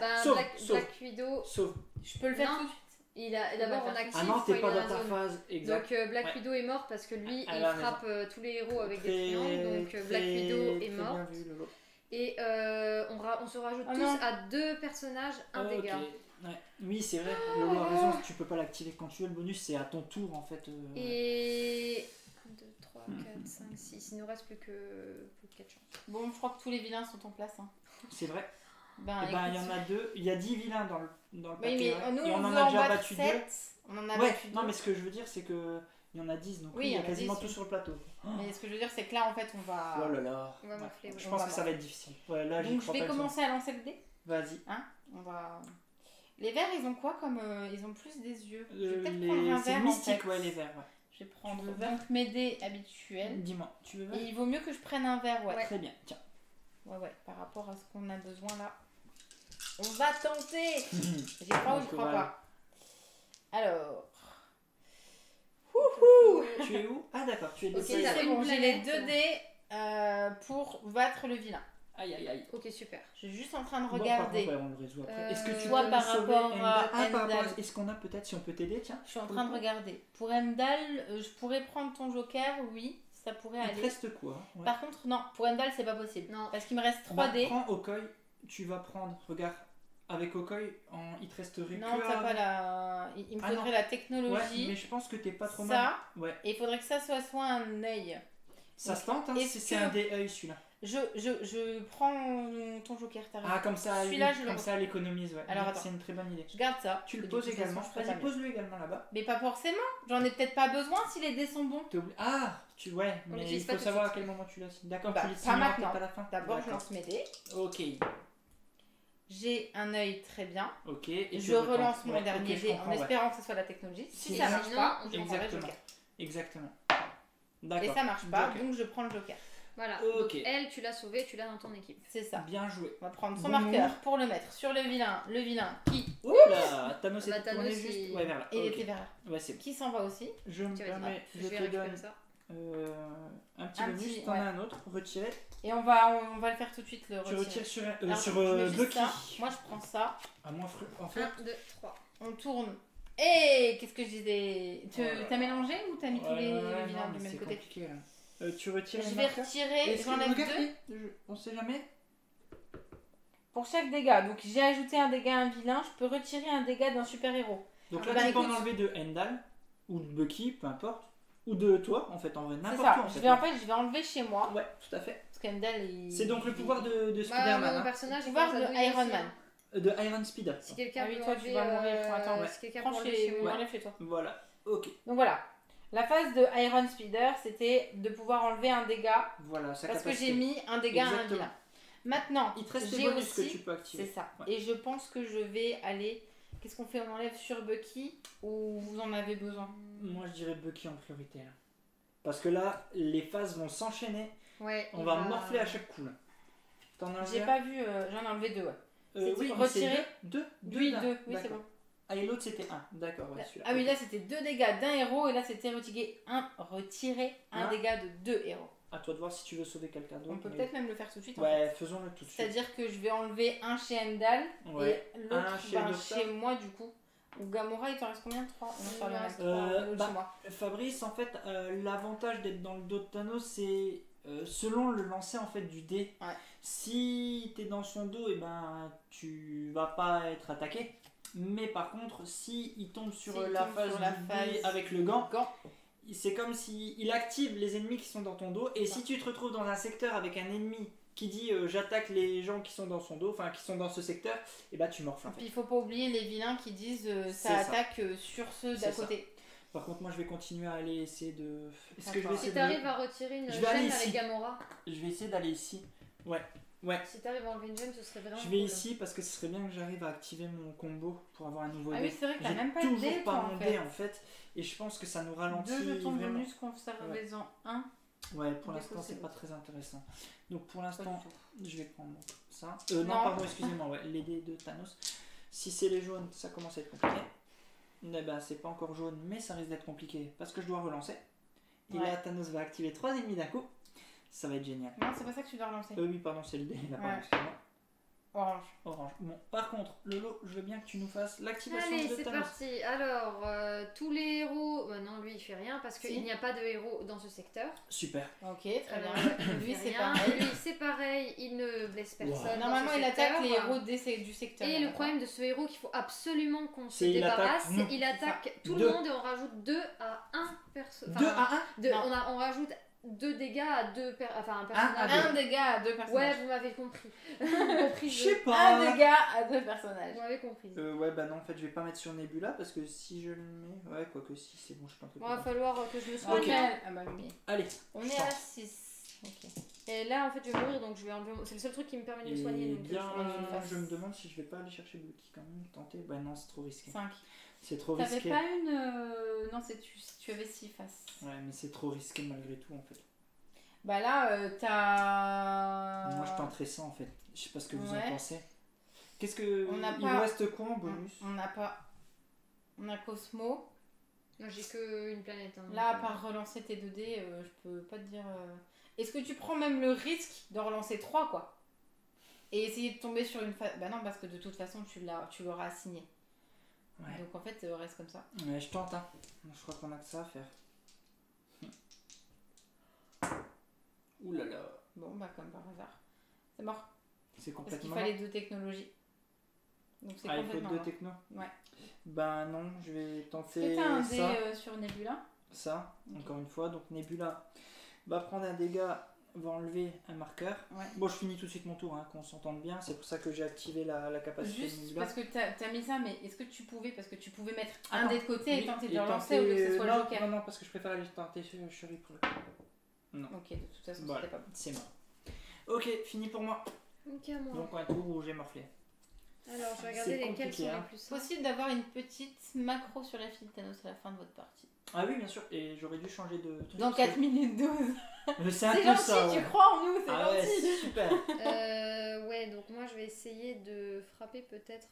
sauve. Black Widow, Sauf. Je peux le faire Non. tout de suite. il a d'abord va on faire. active Ah non, quand t'es il pas est dans la ta zone. phase. Exact. Donc Black Ouais. Widow est mort parce que lui Elle il a raison. frappe tous les héros avec Très- des triangles. Donc très- Black Widow est très mort. bien vu, Lolo. Et on se rajoute Ah tous non. à 2 personnages, un Ok. dégât. Ouais. Oui, c'est vrai. Lolo a raison. Tu peux pas l'activer quand tu veux. Le bonus, c'est à ton tour en fait. Et 1, 2, 3, Mhm. 4, 5, 6. Il nous reste plus que 4 chances. Bon, je crois que tous les vilains sont en place. Hein. C'est vrai. Ben, Et ben, il y écoute, en a 2. Il y a 10 vilains dans le Oui, paquet. mais ouais. nous, Et on on en veut a en déjà battre battu 2. 7. On en a Ouais, battu 2. non, mais ce que je veux dire, c'est que il y en a 10, donc Oui, oui, il y il y a en a quasiment 10, tout oui. sur le plateau. Mais ce que je veux dire, c'est que là, en fait, on va. Oh là là. On va Ouais. m'enfler, Je ouais. pense On que va ça va être difficile. Ouais, là, j'y Donc, je crois vais pas. commencer à lancer le dé. Vas-y. On va. Les verts, ils ont quoi comme. Ils ont plus des yeux. Je vais peut-être Les- prendre un C'est vert. mystique, en fait. ouais, les verts. Ouais. Je vais prendre Tu veux vert donc mes dés habituels. Dis-moi, tu veux Et vert il vaut mieux que je prenne un vert, ouais. Très bien, tiens. Ouais, par rapport à ce qu'on a besoin là. On va tenter. J'y crois ou je crois pas. Alors. Tu es où Ah d'accord, tu es Ok, décédé. t'as C'est une bon, j'ai les planète. 2 dés pour battre le vilain. Aïe aïe aïe. Ok, super. Je suis juste en train de Bon, par regarder. contre, ouais, on le résout après. Est-ce que tu Toi, peux par nous sauver rapport à Heimdall Ah, par rapport à- Heimdall. Est-ce qu'on a peut-être, si on peut t'aider, tiens Je suis en train de regarder. Pour Heimdall, je pourrais prendre ton joker, oui, ça pourrait Il te aller. reste quoi Ouais. Par contre, non, pour Heimdall, c'est pas possible. Non. Parce qu'il me reste 3 Bah, dés. prends Okoi, tu vas prendre, regarde, avec Okoi, il te resterait Non, que t'as à- pas la. Il me Ah, faudrait non. la Ouais, technologie. mais je pense que t'es pas trop mal. Ça. Ouais. Et il faudrait que ça soit un œil. Ça se tente, hein, est-ce c'est que- un des œils celui-là. Je prends ton joker, t'as raison. Ah, comme ça, Celui-là, oui, je le comme ça, elle économise, ouais. Alors, Oui, attends. c'est une très bonne idée. Je garde ça. Tu le Et de poses toute façon, également. je ferai Vas-y, pas mieux. pose-le également là-bas. Mais pas forcément. J'en ai peut-être pas besoin si les dés sont bons. Ah, ouais, mais il l'utilise pas faut tout de savoir à suite. quel moment tu l'as. D'accord, Bah, tu le pas signeras maintenant. peut-être à la fin. D'abord, je D'accord. lance mes dés. Ok, J'ai un œil très bien. ok. Et tu Je relance retentes. mon Ouais, dernier ok, je dé en comprends, ouais. espérant que ce soit la technologie. Si Si ça ça- marche pas, je prendrai le Exactement. joker. Exactement. Et D'accord. ça marche pas, Joker. donc je prends le joker. Voilà. Ok. Donc elle, tu l'as sauvée, tu l'as dans ton équipe. C'est ça. Bien joué. On va prendre son Bon. marqueur pour le mettre sur le vilain qui Oula, Thanos Bah, était tourné Thanos, juste il- ouais, vers là. et il Ok. était vers là. Ouais, c'est bon. Qui s'en va aussi. Je me Tu vas permets, je je vais te récupérer donne ça. un petit Un bonus. petit, T'en ouais. as un autre, retiré. Et on va le faire tout de suite le Tu retirer. retires sur, Alors, sur je mets juste Bucky. ça. Moi je prends ça. Ah, moi, en fait. 1, 2, 3. On tourne. Et qu'est-ce que je disais Oh là T'as mélangé ou t'as mis tous les ouais, vilains non, du mais même c'est côté compliqué, là. Tu retires Je les vais marqueurs. retirer, Est-ce que- j'enlève regarde, deux on sait jamais. pour chaque dégât. Donc j'ai ajouté un dégât à un vilain, je peux retirer un dégât d'un super-héros. Donc Ah, là, bah, tu peux en écoute. enlever de Hendal, ou de Bucky, peu importe. Ou de toi, en fait, en vrai, C'est n'importe ça, quoi. je vais enlever chez moi. Ouais, tout à fait. Parce qu'Emdal il. C'est donc le pouvoir de Bah, Spider-Man. mon hein. personnage, il Pouvoir commence à de douiller Iron aussi, Man. hein. De Iron Speed. Si quelqu'un Ah oui, peut toi, tu enlever, vas mourir. Attends, ouais. si quelqu'un Prends peut enlever chez chez moi, moi. enlève chez toi. Voilà, ok. Donc voilà. La phase de Iron Speeder, c'était de pouvoir enlever un dégât. Voilà, sa Parce que capacité. j'ai mis un dégât à un Exactement. vilain. Maintenant, Il te reste les j'ai bonus aussi. que tu peux activer. C'est ça. Ouais. Et je pense que je vais aller. Qu'est-ce qu'on fait? On enlève sur Bucky ou vous en avez besoin? Moi, je dirais Bucky en priorité. Là. Parce que là, les phases vont s'enchaîner. Ouais, On il va morfler à chaque coup. Là. T'en as J'ai enlevé pas vu, j'en ai enlevé deux, ouais. un c'est oui, retiré. mais c'est deux. Oui, là. deux, oui, c'est D'accord. bon. Ah, et l'autre, c'était un. D'accord, ouais, celui-là. Ah oui, Ok. là c'était deux dégâts d'un héros et là c'était retirer un Un. dégât de deux héros. À toi de voir si tu veux sauver quelqu'un d'autre. On peut mais- peut-être même le faire tout de suite. en Ouais, fait. faisons-le tout de suite. C'est-à-dire que je vais enlever un chez Heimdall Ouais. et Un l'autre chez Docteur. chez moi du coup. Ou Gamora, il t'en reste combien? 3? Non, ça Il en me reste reste 3. bah, Chez moi. Fabrice, en fait, l'avantage d'être dans le dos de Thanos, c'est selon le lancer en fait du dé. Ouais. Si t'es dans son dos, et ben tu vas pas être attaqué. Mais par contre, si il tombe sur S'il la tombe phase sur la du dé phase avec le gant, Gant. c'est comme si il active les ennemis qui sont dans ton dos. Et si tu te retrouves dans un secteur avec un ennemi qui dit j'attaque les gens qui sont dans son dos, enfin qui sont dans ce secteur, et bah tu morfles en Et fait. puis il faut pas oublier les vilains qui disent C'est ça ça. attaque sur ceux d'à C'est ça. côté. Par contre, moi je vais continuer à aller essayer de. Est-ce que je vais D'accord. essayer Si de. t'arrives à retirer une Je vais aller gemme ici. avec Gamora, Je vais essayer d'aller ici. Ouais. si t'arrives à enlever une gemme, ce serait vraiment Je vais cool. ici parce que ce serait bien que j'arrive à activer mon combo pour avoir un nouveau Ah dé. oui, c'est vrai que t'as J'ai même pas de toujours dé pas toi mon en dé fait. en fait. Et je pense que ça nous ralentit. Deux jetons vraiment. bonus conservez-en un. Ouais, pour Des l'instant fois, c'est c'est pas l'autre. très intéressant. Donc pour Pas l'instant, du tout. je vais prendre ça. Non. Non, pardon, excusez-moi, ouais, les dés de Thanos. Si c'est les jaunes, ça commence à être compliqué. Eh ben, c'est pas encore jaune, mais ça risque d'être compliqué parce que je dois relancer. Et Ouais. là, Thanos va activer 3 ennemis d'un coup. Ça va être génial. Non, c'est pas ça que tu dois relancer. Oui, pardon, c'est le dé. Là, pardon, Ouais. excuse-moi. Orange. Orange. Bon, par contre, Lolo, je veux bien que tu nous fasses l'activation Allez, de c'est Thanos. parti. Alors, tous les héros. Non, lui il fait rien parce qu'il Si. n'y a pas de héros dans ce secteur. Super. Ok, très bien. Il Lui, fait c'est rien. pareil. Lui c'est pareil, il ne blesse personne. Wow. dans Normalement, ce il attaque secteur. les héros du secteur. Et le problème de ce héros qu'il faut absolument qu'on se C'est il attaque débarrasse, nous. il attaque tout Deux. le monde et on rajoute 2 à 1 perso. 2 à 1 Non. On rajoute 2 dégâts à 2 un à personnage. Un dégât à deux personnages. Ouais, vous m'avez compris. compris Je sais je- pas. Un dégât à deux personnages. Vous m'avez compris. Ouais, bah non, en fait, je vais pas mettre sur Nebula parce que si je le mets. Ouais, quoique si, c'est bon, je peux un peu. Bon, va falloir que je me Ok. soigne. hein. Ah bah oui. Allez, On je est tente. à 6. Ok. Et là, en fait, je vais mourir donc je vais enlever. C'est le seul truc qui me permet de me Et soigner. Donc bien, je vais enlever. je me demande si je vais pas aller chercher Bucky quand même, tenter. Bah non, c'est trop risqué. 5. C'est trop T'avais risqué. pas une. Non, c'est tu avais 6 faces. Ouais, mais c'est trop risqué malgré tout en fait. Bah là, t'as. Moi, je tenterai ça en fait. Je sais pas ce que vous Ouais. en pensez. Qu'est-ce que. On n'a Il pas- vous reste quoi en bonus On n'a pas. On a Cosmo. Moi, j'ai que une planète. hein, Là, à donc, part relancer tes 2D, je peux pas te dire. Est-ce que tu prends même le risque de relancer 3 quoi? Et essayer de tomber sur une phase. Bah non, parce que de toute façon, tu l'auras assigné. Ouais. Donc en fait, reste comme ça. Ouais, je tente, hein. Je crois qu'on a que ça à faire. Ouh là là. Bon, bah comme par hasard. C'est mort. C'est Parce qu'il complètement. fallait 2 technologies. Donc c'est Ah, il faut complètement 2 mort. techno. Ouais. Ben non, je vais Est-ce tenter que t'as un dé ça. sur Nebula? Ça, Ok. encore une fois. Donc Nebula va prendre un dégât, va enlever un marqueur. Ouais. Bon, je finis tout de suite mon tour, hein, qu'on s'entende bien. C'est pour ça que j'ai activé la capacité de Juste Nebula. parce que t'as mis ça, mais est-ce que tu pouvais, parce que tu pouvais mettre un Attends, dé de côté et Oui, tenter de et le relancer tenter- au lieu que ce soit non, le joker? non, parce que je préfère aller tenter Shuri pour le. Ok, de toute façon, Voilà, c'était pas bon. c'est mort. Ok, fini pour moi. Ok, à moi. Donc un tour où j'ai morflé. Alors, je vais C'est regarder lesquels compliqué, sont hein. les plus simples. Possible d'avoir une petite macro sur la file Thanos à la fin de votre partie. Ah oui, bien sûr, et j'aurais dû changer de truc. Dans 4 minutes 12. C'est un C'est peu gentil, ça. tu Ouais. crois en nous, c'est Ah ouais, gentil. super. Ouais, donc moi je vais essayer de frapper peut-être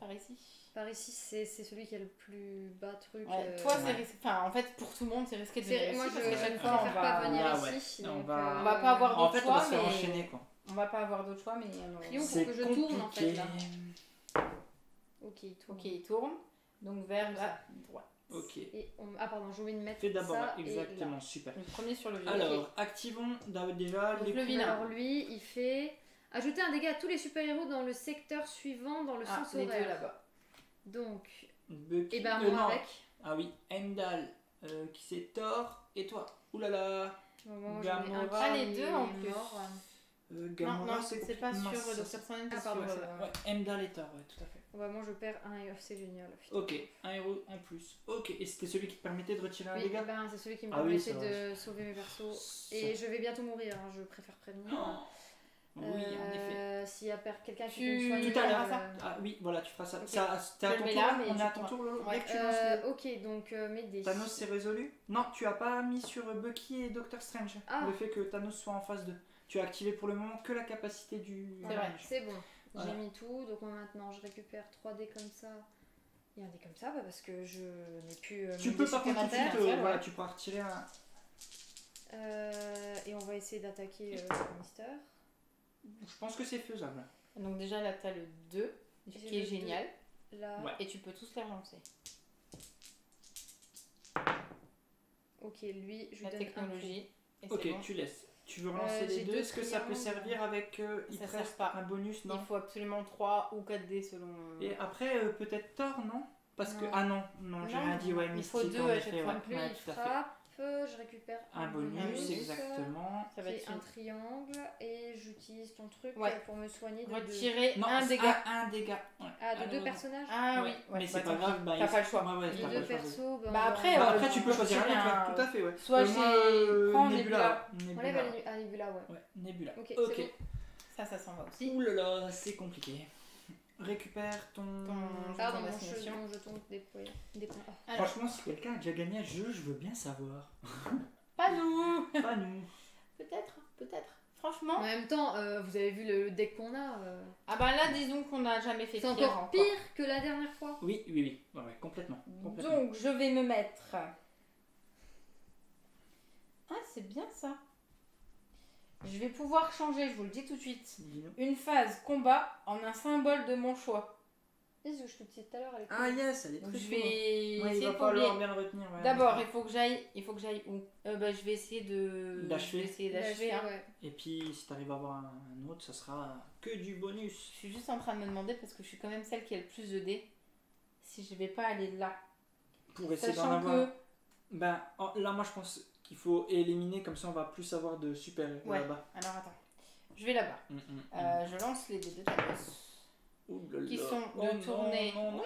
Par ici. par ici, c'est celui qui a le plus bas truc. Ouais, toi, c'est ouais. risqué. Enfin, en fait, pour tout le monde, c'est risqué de venir ici. Moi je parce que chaque fois, préfère on pas va... venir Là, ouais. ici. On Donc, va- On va pas avoir En d'autres fait, on va choix, se faire mais... enchaîner, quoi. On va pas avoir d'autres choix, mais... Prions pour C'est que je tourne en fait compliqué. là. Ok, il tourne. Ok, il tourne. Donc vers Comme la ça. droite. Ok. Et ah pardon, j'ai oublié de mettre Fais d'abord, ça ouais, et exactement, là. super. Le premier sur le vieux. Alors, activons déjà Donc, les le coups. vilain. Alors lui, il fait ajouter un dégât à tous les super-héros dans le secteur suivant dans le Ah, sens les deux horaire. là-bas. Donc, Bucky. et ben non. moi avec. Ah oui, Heimdall, qui c'est Thor, et toi. Oulala. Moi, j'en ai un Gamora. Ah, les qui deux est en plus. mort. Gamora, non, c'est pas mince, sur ça, Doctor Strange, Ah, c'est pardon, sur... c'est Ouais, Heimdall et Thor, ouais, tout à fait. Bah, moi je perds un et c'est génial. Putain. Ok, un héros en plus. Ok, et c'était celui qui te permettait de retirer un Oui, dégât. ben, c'est celui qui me Ah oui, permettait ça va. de sauver mes persos. Et je vais bientôt mourir, hein, je préfère prévenir. Oui, en effet. S'il y a quelqu'un qui Tu- peut me soigner. Tout à l'heure, ça. Ah oui, voilà, tu feras ça. Ok. Ça t'es à Je le ton mets tour, là, là mais on est à tu ton pourras- tour, Lolo. Ouais. Dès que tu lances le... Ok, donc mes dés. Thanos, c'est résolu. Non, tu as pas mis sur Bucky et Doctor Strange. Ah. Le fait que Thanos soit en phase 2. Tu as activé pour le moment que la capacité du... C'est vrai. C'est bon, Voilà. j'ai mis tout. Donc moi, maintenant je récupère 3 dés comme ça. Et un dé comme ça, bah, parce que je n'ai plus. Tu mon peux dé par contre tout de supplémentaire. suite, ouais. voilà, tu pourras retirer un... Et on va essayer d'attaquer Mister. Je pense que c'est faisable. Donc déjà là, t'as le 2, J'ai qui est le génial. Là. Ouais. Et tu peux tous les relancer. Ok, lui, je lui La donne technologie. Et Ok, c'est bon. tu laisses. Tu veux relancer les j'ai deux. deux Est-ce que ça peut triangles. servir avec il Ça te sert reste pas. un bonus? Non. Il faut absolument 3 ou 4 dés selon... Et après, peut-être Thor, non? Parce que... Non. Ah non, j'ai Non, rien dit, ouais, il Mystique, faut deux en à effet, chaque fois. ouais, Donc lui, ouais, il tout à fait. frappe, je récupère Un bonus, bonus, exactement. Ça va qui être est un une... triangle et j'utilise ton truc Ouais. pour me soigner de deux. Retirer Non, un c'est dégât. un dégât. Ouais. Ah, de deux Malheureusement. personnages Ah Ouais, oui, mais ouais, c'est bah, pas tant grave, pis. bah, T'as pas le choix. Ouais, ouais, De t'as pas deux le choix. persos, Bah, après, Bah, ouais, après, tu peux choisir un retirer autre, un- ouais, tout à fait, ouais. Soit moi, prends Nebula. On lève à Nebula, ouais. Ouais, Nebula. Ok, Ok. c'est bon. Ça s'en va aussi. Ouh là là, c'est compliqué. Récupère ton... Pardon, mon d'assignation. jeton déployé. Ah. Alors, Franchement, si quelqu'un a déjà gagné un jeu, je veux bien savoir. pas nous. Pas nous. Peut-être. Franchement. En même temps, vous avez vu le deck qu'on a. Ah bah là, disons qu'on n'a jamais fait C'est pire encore pire que la dernière fois. Oui. Ouais, complètement. Donc, je vais me mettre... Ah, c'est bien ça. Je vais pouvoir changer, je vous le dis tout de suite, Dis-nous. une phase combat en un symbole de mon choix. C'est ce que je te disais tout à l'heure avec Ah yes, elle est Donc très je cool. vais Ouais, il essayer va de falloir combler. bien le retenir. Ouais, D'abord, ouais. il faut que j'aille où bah, je vais essayer D'achever. je vais essayer d'achever. Hein. ouais. Et puis, si t'arrives à avoir un autre, ça sera que du bonus. Je suis juste en train de me demander, parce que je suis quand même celle qui a le plus de dés, si je vais pas aller là. Pour essayer d'en Sachant avoir. que... Ben, là, moi, je pense qu'il faut éliminer, comme ça, on va plus avoir de super Ouais, là-bas. alors attends. Je vais là-bas. Je lance les dés de Thanos, Ouh là qui là. sont Oh de tourner non.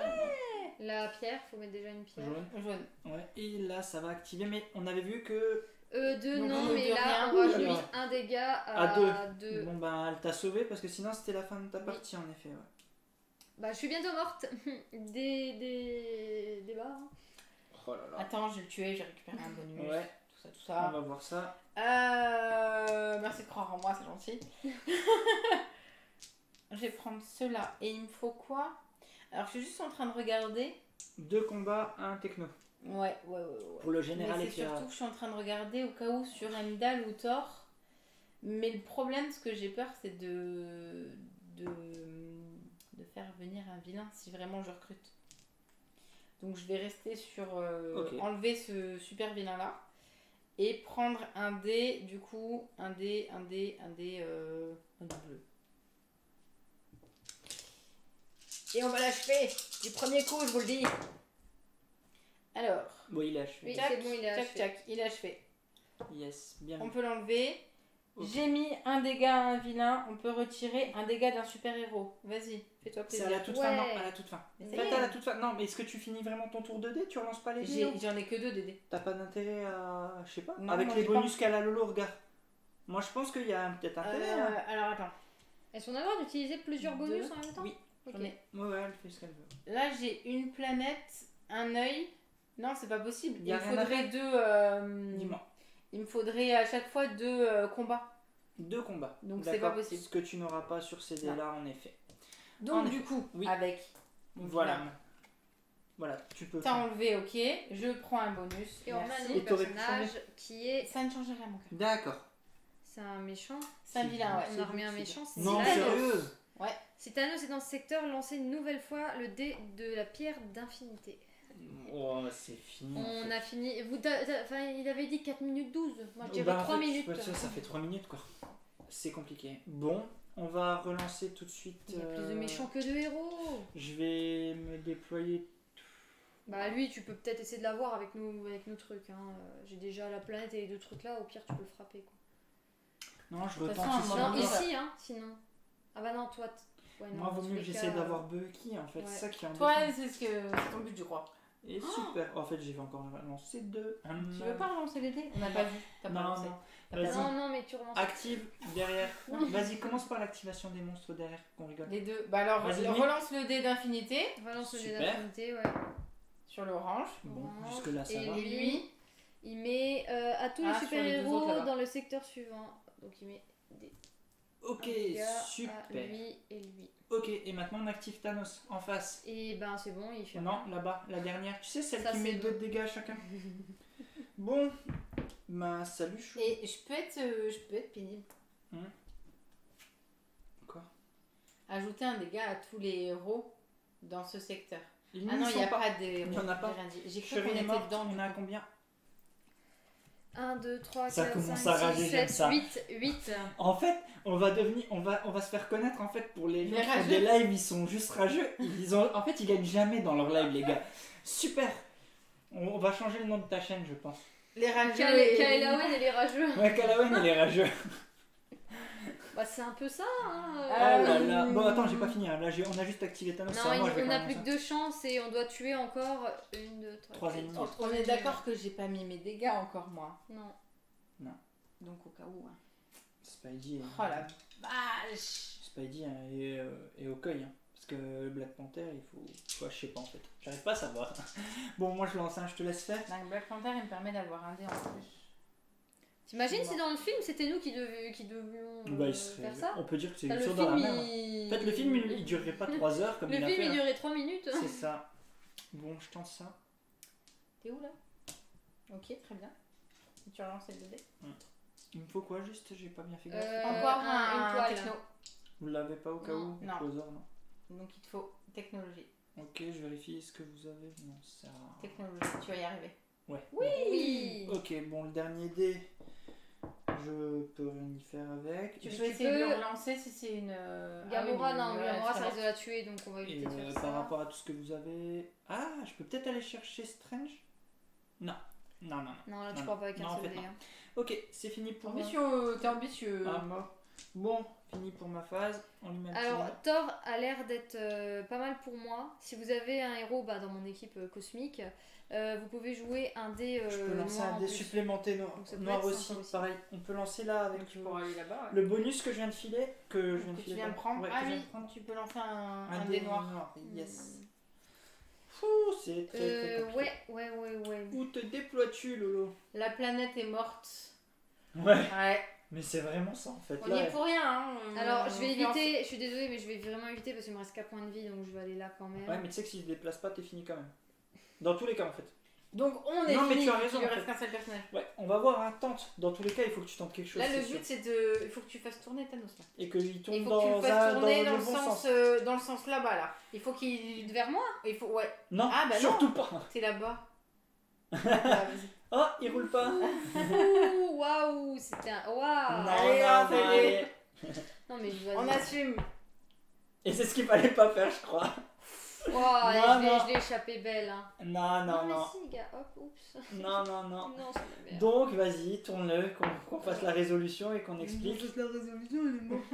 La pierre, faut mettre déjà une pierre. Jaune. jaune. Ouais, et là, ça va activer, mais on avait vu que... Deux, Donc, non, de mais là, rien. on Ouh là rajoute là. un dégât À deux. Bon, ben, elle t'a sauvé, parce que sinon, c'était la fin de ta Oui. partie, en effet. Ouais. Bah, je suis bientôt morte. Des barres. hein. Oh là là. Attends, je vais le tuer, je récupère un bonus. Ouais. Tout On ça. va voir ça. Merci de croire en moi, c'est gentil. Je vais prendre cela. Et il me faut quoi? Alors, je suis juste en train de regarder. 2 combats, 1 techno. Ouais. Pour le Mais général c'est éclairage. surtout que je suis en train de regarder au cas où sur Heimdall ou Thor. Mais le problème, ce que j'ai peur, c'est de faire venir un vilain si vraiment je recrute. Donc je vais rester sur Ok. enlever ce super vilain là et prendre un dé, du coup un dé bleu. Et on va l'achever du premier coup, je vous le dis. Alors, Bon, il est achevé. Oui, tac, c'est bon, il est tac, achevé. tac, il est achevé. Yes, bien On vu. peut l'enlever. Ok. J'ai mis un dégât à un vilain, on peut retirer un dégât d'un super héros. Vas-y, fais-toi C'est plaisir. à la toute Ouais. fin, non, à la toute fin. Mais C'est ça y Faites est. à la toute fin. Non, mais est-ce que tu finis vraiment ton tour de dés? Tu relances pas les dés? non J'en ai que 2 des dés. T'as pas d'intérêt à... Je sais pas. Non, avec moi, les j'ai bonus qu'elle a Lolo, regarde. Moi, je pense qu'il y a peut-être intérêt. hein. Alors attends, Est-ce qu'on a le droit d'utiliser plusieurs Deux. bonus en même temps? Oui. Ok. j'en ai. Ouais, elle fait ce qu'elle veut. Là j'ai une planète, un œil, Non, c'est pas possible. Y a Il rien à faudrait faire. deux. Dis-moi. Il me faudrait à chaque fois deux combats. 2 combats. Donc c'est D'accord. pas possible. Ce que tu n'auras pas sur ces dés-là, en effet. Donc En du effet. coup, Oui. avec. Donc, Voilà. là, Voilà, tu peux t'as faire. enlevé, ok. Je prends un bonus. Et on a un Merci. nouveau Et t'aurais pu personnage qui est. Ça ne change rien, mon cœur. D'accord. C'est un méchant. C'est un vilain, ouais. On a remis un méchant. C'est Non, Thanos. sérieux. Si Thanos est dans ce secteur, lancez une nouvelle fois le dé de la pierre d'infinité. Oh, c'est fini. en On fait. a fini. Enfin, il avait dit 4 minutes 12. Moi, je dirais Bah, en 3 fait, minutes. ça fait 3 minutes quoi. C'est compliqué. Bon, on va relancer tout de suite. Il y a plus de méchants que de héros. Je vais me déployer. Bah, lui, tu peux peut-être essayer de l'avoir avec nos trucs. Hein. J'ai déjà la planète et les 2 trucs là. Au pire, tu peux le frapper. Quoi. Non, je De toute retente façon, ici. à un Non, moment donné, ici, hein, sinon. Ah bah non, toi. Ouais, non, Moi, vaut dans mieux tous que les j'essaie cas, d'avoir Bucky en fait. ouais. C'est ça qui est Toi, embêtant. c'est ton but, je crois. Et super. En fait, j'ai encore lancé 2. Tu veux pas relancer les dés? On n'a pas vu. T'as pas Non, lancé. non. T'as pas Vas-y. Non, non, mais tu relances. Active derrière. Vas-y, commence par l'activation des monstres derrière qu'on rigole. Les deux. Bah alors, Vas-y, relance le dé d'infinité Relance le dé Super. d'infinité, ouais. sur l'orange. Bon, Orange. jusque-là, ça Et va. lui, il met à tous Ah, les sur les deux super-héros autres, là-bas. dans le secteur suivant. Donc il met des Ok, dégâts à super. lui et lui. Ok, et maintenant on active Thanos en face. Et ben c'est bon, il fait Non, là-bas, la dernière. Tu sais, celle Ça, qui met c'est 2 dégâts à chacun. Bon, bah salut chou. et je peux être pénible. Quoi? Ajouter un dégât à tous les héros dans ce secteur. Ils Ah n'y non, il sont n'y a pas. pas de héros. Il y en a pas. J'ai rien dit. J'ai cru Chérie qu'on est était morte, dedans. on est à combien? 1, 2, 3, Ça 4, commence 5, à rager, 6, j'aime 7, ça. 8. En fait, on va se faire connaître en fait pour les gens Les qui font rageux. des lives, ils sont juste rageux. En fait, ils gagnent jamais dans leur live, les gars. Super. On va changer le nom de ta chaîne, je pense. Les rageux. Kaelawen et les rageux. Ouais, Calawen, il est rageux. Bah c'est un peu ça. Hein. Oh là là. Bon, attends, j'ai pas fini. Hein. Là, on a juste activé Thanos. c'est à Non, moi, je vais on quand a même plus que lancer. 2 chances et on doit tuer encore 1, 2, 3, Trois 4, ennemis. 5, On est d'accord que j'ai pas mis mes dégâts encore, moi. Non. Donc au cas où. Hein. Spidey. Oh la vache. Spidey et Okoye. Hein. Parce que Black Panther, il faut. Je sais pas en fait. J'arrive pas à savoir. Bon, moi je lance un, je te laisse faire. Donc Black Panther, il me permet d'avoir un dé en plus. T'imagines C'est si dans le film c'était nous qui devions Bah, il serait- faire ça? On peut dire que c'est Enfin, une le chose dans la film, merde. En fait, le film il durerait pas 3 heures comme Le il a film fait. il là. durait 3 minutes. C'est ça. Bon, je tente ça. T'es où là? Ok, très bien. Et tu relances les deux dés. Il me faut quoi juste? J'ai pas bien fait gaffe. Encore une un toile. techno. Vous l'avez pas au cas Non. où? Non. Au hasard, non. Donc il te faut technologie. Ok, je vérifie ce que vous avez. Non, ça sert à rien. Technologie, tu vas y arriver. Oui. Ok, bon, le dernier dé, je peux rien y faire avec. Tu Tu peux essayer de peux- le relancer si c'est une. Gamora, non, ouais, Gamora ça très risque de bien. la tuer donc on va Et éviter de faire ça. par rapport à tout ce que vous avez. Ah, je peux peut-être aller chercher Strange? Non. Non, non, non. Non, là tu Non, crois pas avec non, un en seul fait, dé. non. hein. Ok, c'est fini pour moi. Ambitieux, t'es ambitieux. Ah, mort. Bon, fini pour ma phase. On lui met un petit Alors, dé. Thor a l'air d'être pas mal pour moi. Si vous avez un héros dans mon équipe cosmique, vous pouvez jouer un dé Je peux lancer noir un en dé plus. supplémentaire noir, Donc ça peut noir être aussi, sympa aussi. pareil. On peut lancer là avec Tu pourras aller là-bas. le bonus que je viens de filer. Que Tu viens de prendre. Ouais, Ah que je viens oui, de prendre. tu peux lancer un Un dé dé noir. noir. Yes. Hmm. Fou, c'est très très compliqué. Ouais. Où te déploies-tu, Lolo? La planète est morte. Ouais. Ouais. Mais c'est vraiment ça en fait. On y est pour rien. Hein. Alors, je vais On fait en- éviter, je suis désolée, mais je vais vraiment éviter parce qu'il me reste 4 points de vie donc je vais aller là quand même. Ouais, mais tu sais que si je déplace pas, t'es fini quand même. Dans tous les cas en fait. Donc on est Non, mais fini. tu as raison, Il lui en reste fait. qu'un seul personnage. Ouais, on va voir un tente. Dans tous les cas, il faut que tu tentes quelque chose. Là, le c'est but sûr. c'est de. Il faut que tu fasses tourner Thanos là. Et qu'il Et tourne il faut dans, que tu le fasses tourner dans dans le bon sens. dans le sens là-bas là. Il faut qu'il. Vers moi. Il faut. Ouais. Non, Ah, bah non. surtout pas. C'est là-bas. Vas-y. Oh, il roule pas. Ouh, waouh, c'était un. Waouh. Allez, hop, allez. Non, mais je On vais. assume. Et c'est ce qu'il fallait pas faire, je crois. Je l'ai échappé belle. Hein. Non, non, mais non. si, gars, hop, oups. Non, non, non. Non, c'est la merde. Donc, vas-y, tourne-le, qu'on fasse la résolution et qu'on explique. la résolution, elle est morte.